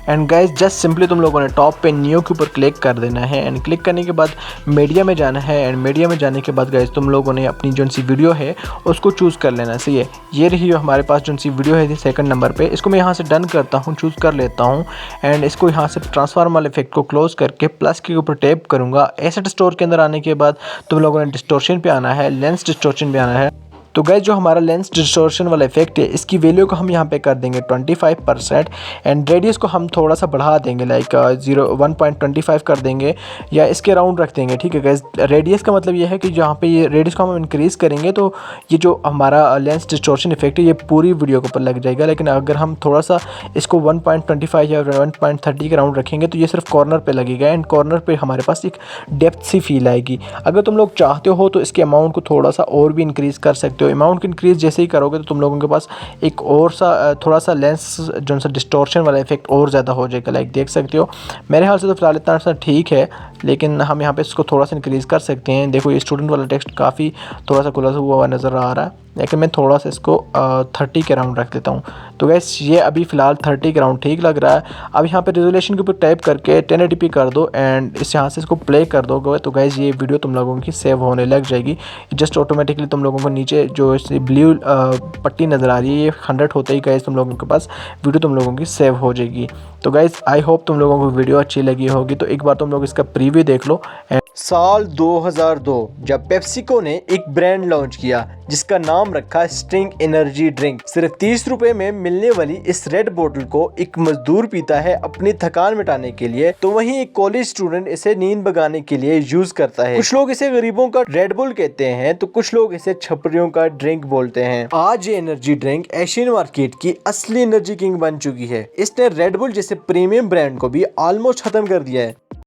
एंड गाइस जस्ट सिंपली तुम लोगों ने टॉप पे न्यू के ऊपर क्लिक कर देना है। एंड क्लिक करने के बाद मीडिया में जाना है, एंड मीडिया में जाने के बाद गाइस तुम लोगों ने अपनी जो सी वीडियो है उसको चूज़ कर लेना। सही है। ये रही हमारे पास जो सी वीडियो है सेकंड नंबर पे, इसको मैं यहाँ से डन करता हूँ, चूज़ कर लेता हूँ, एंड इसको यहाँ से ट्रांसफॉर्म वाले इफेक्ट को क्लोज करके प्लस के ऊपर टैप करूँगा। एसेट स्टोर के अंदर आने के बाद तुम लोगों ने डिस्टोर्शन पे आना है, लेंस डिस्टोर्शन पे आना है। तो गाइस जो हमारा लेंस डिस्टॉर्शन वाला इफेक्ट है इसकी वैल्यू को हम यहाँ पे कर देंगे 25%, एंड रेडियस को हम थोड़ा सा बढ़ा देंगे, लाइक 1.25 कर देंगे या इसके अराउंड रख देंगे। ठीक है गाइस। रेडियस का मतलब ये है कि जहाँ पे ये रेडियस को हम इंक्रीज़ करेंगे तो ये जो हमारा लेंस डिस्टॉर्शन इफेक्ट है ये पूरी वीडियो के ऊपर लग जाएगा, लेकिन अगर हम थोड़ा सा इसको 1.25 या 1.30 के अराउंड रखेंगे तो ये सिर्फ कॉर्नर पे लगेगा, एंड कॉर्नर पे हमारे पास एक डेप्थ सी फील आएगी। अगर तुम लोग चाहते हो तो इसके अमाउंट को थोड़ा सा और भी इंक्रीज़ कर सकते हो। अमाउंट इंक्रीज जैसे ही करोगे तो तुम लोगों के पास एक और सा थोड़ा सा लेंस जो सा डिस्टॉर्शन वाला इफेक्ट और ज़्यादा हो जाएगा, लाइक देख सकते हो। मेरे ख्याल से तो फिलहाल इतना सा ठीक है, लेकिन हम यहाँ पे इसको थोड़ा सा इंक्रीज़ कर सकते हैं। देखो ये स्टूडेंट वाला टेक्स्ट काफ़ी थोड़ा सा खुला हुआ नज़र आ रहा है, लेकिन मैं थोड़ा सा इसको 30 के राउंड रख देता हूँ। तो गैस ये अभी फ़िलहाल 30 के राउंड ठीक लग रहा है। अब यहाँ पे रेजोल्यूशन के ऊपर टाइप करके 1080p कर दो, एंड इस यहाँ से इसको प्ले कर दोगे तो गैस ये वीडियो तुम लोगों की सेव होने लग जाएगी। जस्ट ऑटोमेटिकली तुम लोगों को नीचे जो ब्लू पट्टी नज़र आ रही है ये 100 होते ही गैस तुम लोगों के पास वीडियो तुम लोगों की सेव हो जाएगी। तो गैस आई होप तुम लोगों को वीडियो अच्छी लगी होगी, तो एक बार तुम लोग इसका प्रीव्यू देख लो। साल 2002 जब पेप्सिको ने एक ब्रांड लॉन्च किया जिसका नाम रखा स्टिंग एनर्जी ड्रिंक। सिर्फ 30 रुपए में मिलने वाली इस रेड बोतल को एक मजदूर पीता है अपनी थकान मिटाने के लिए, तो वहीं एक कॉलेज स्टूडेंट इसे नींद भगाने के लिए यूज करता है। कुछ लोग इसे गरीबों का रेड बुल कहते हैं तो कुछ लोग इसे छपरियों का ड्रिंक बोलते हैं। आज ये एनर्जी ड्रिंक एशियन मार्केट की असली एनर्जी किंग बन चुकी है। इसने रेड बुल जैसे प्रीमियम ब्रांड को भी ऑलमोस्ट खत्म कर दिया है।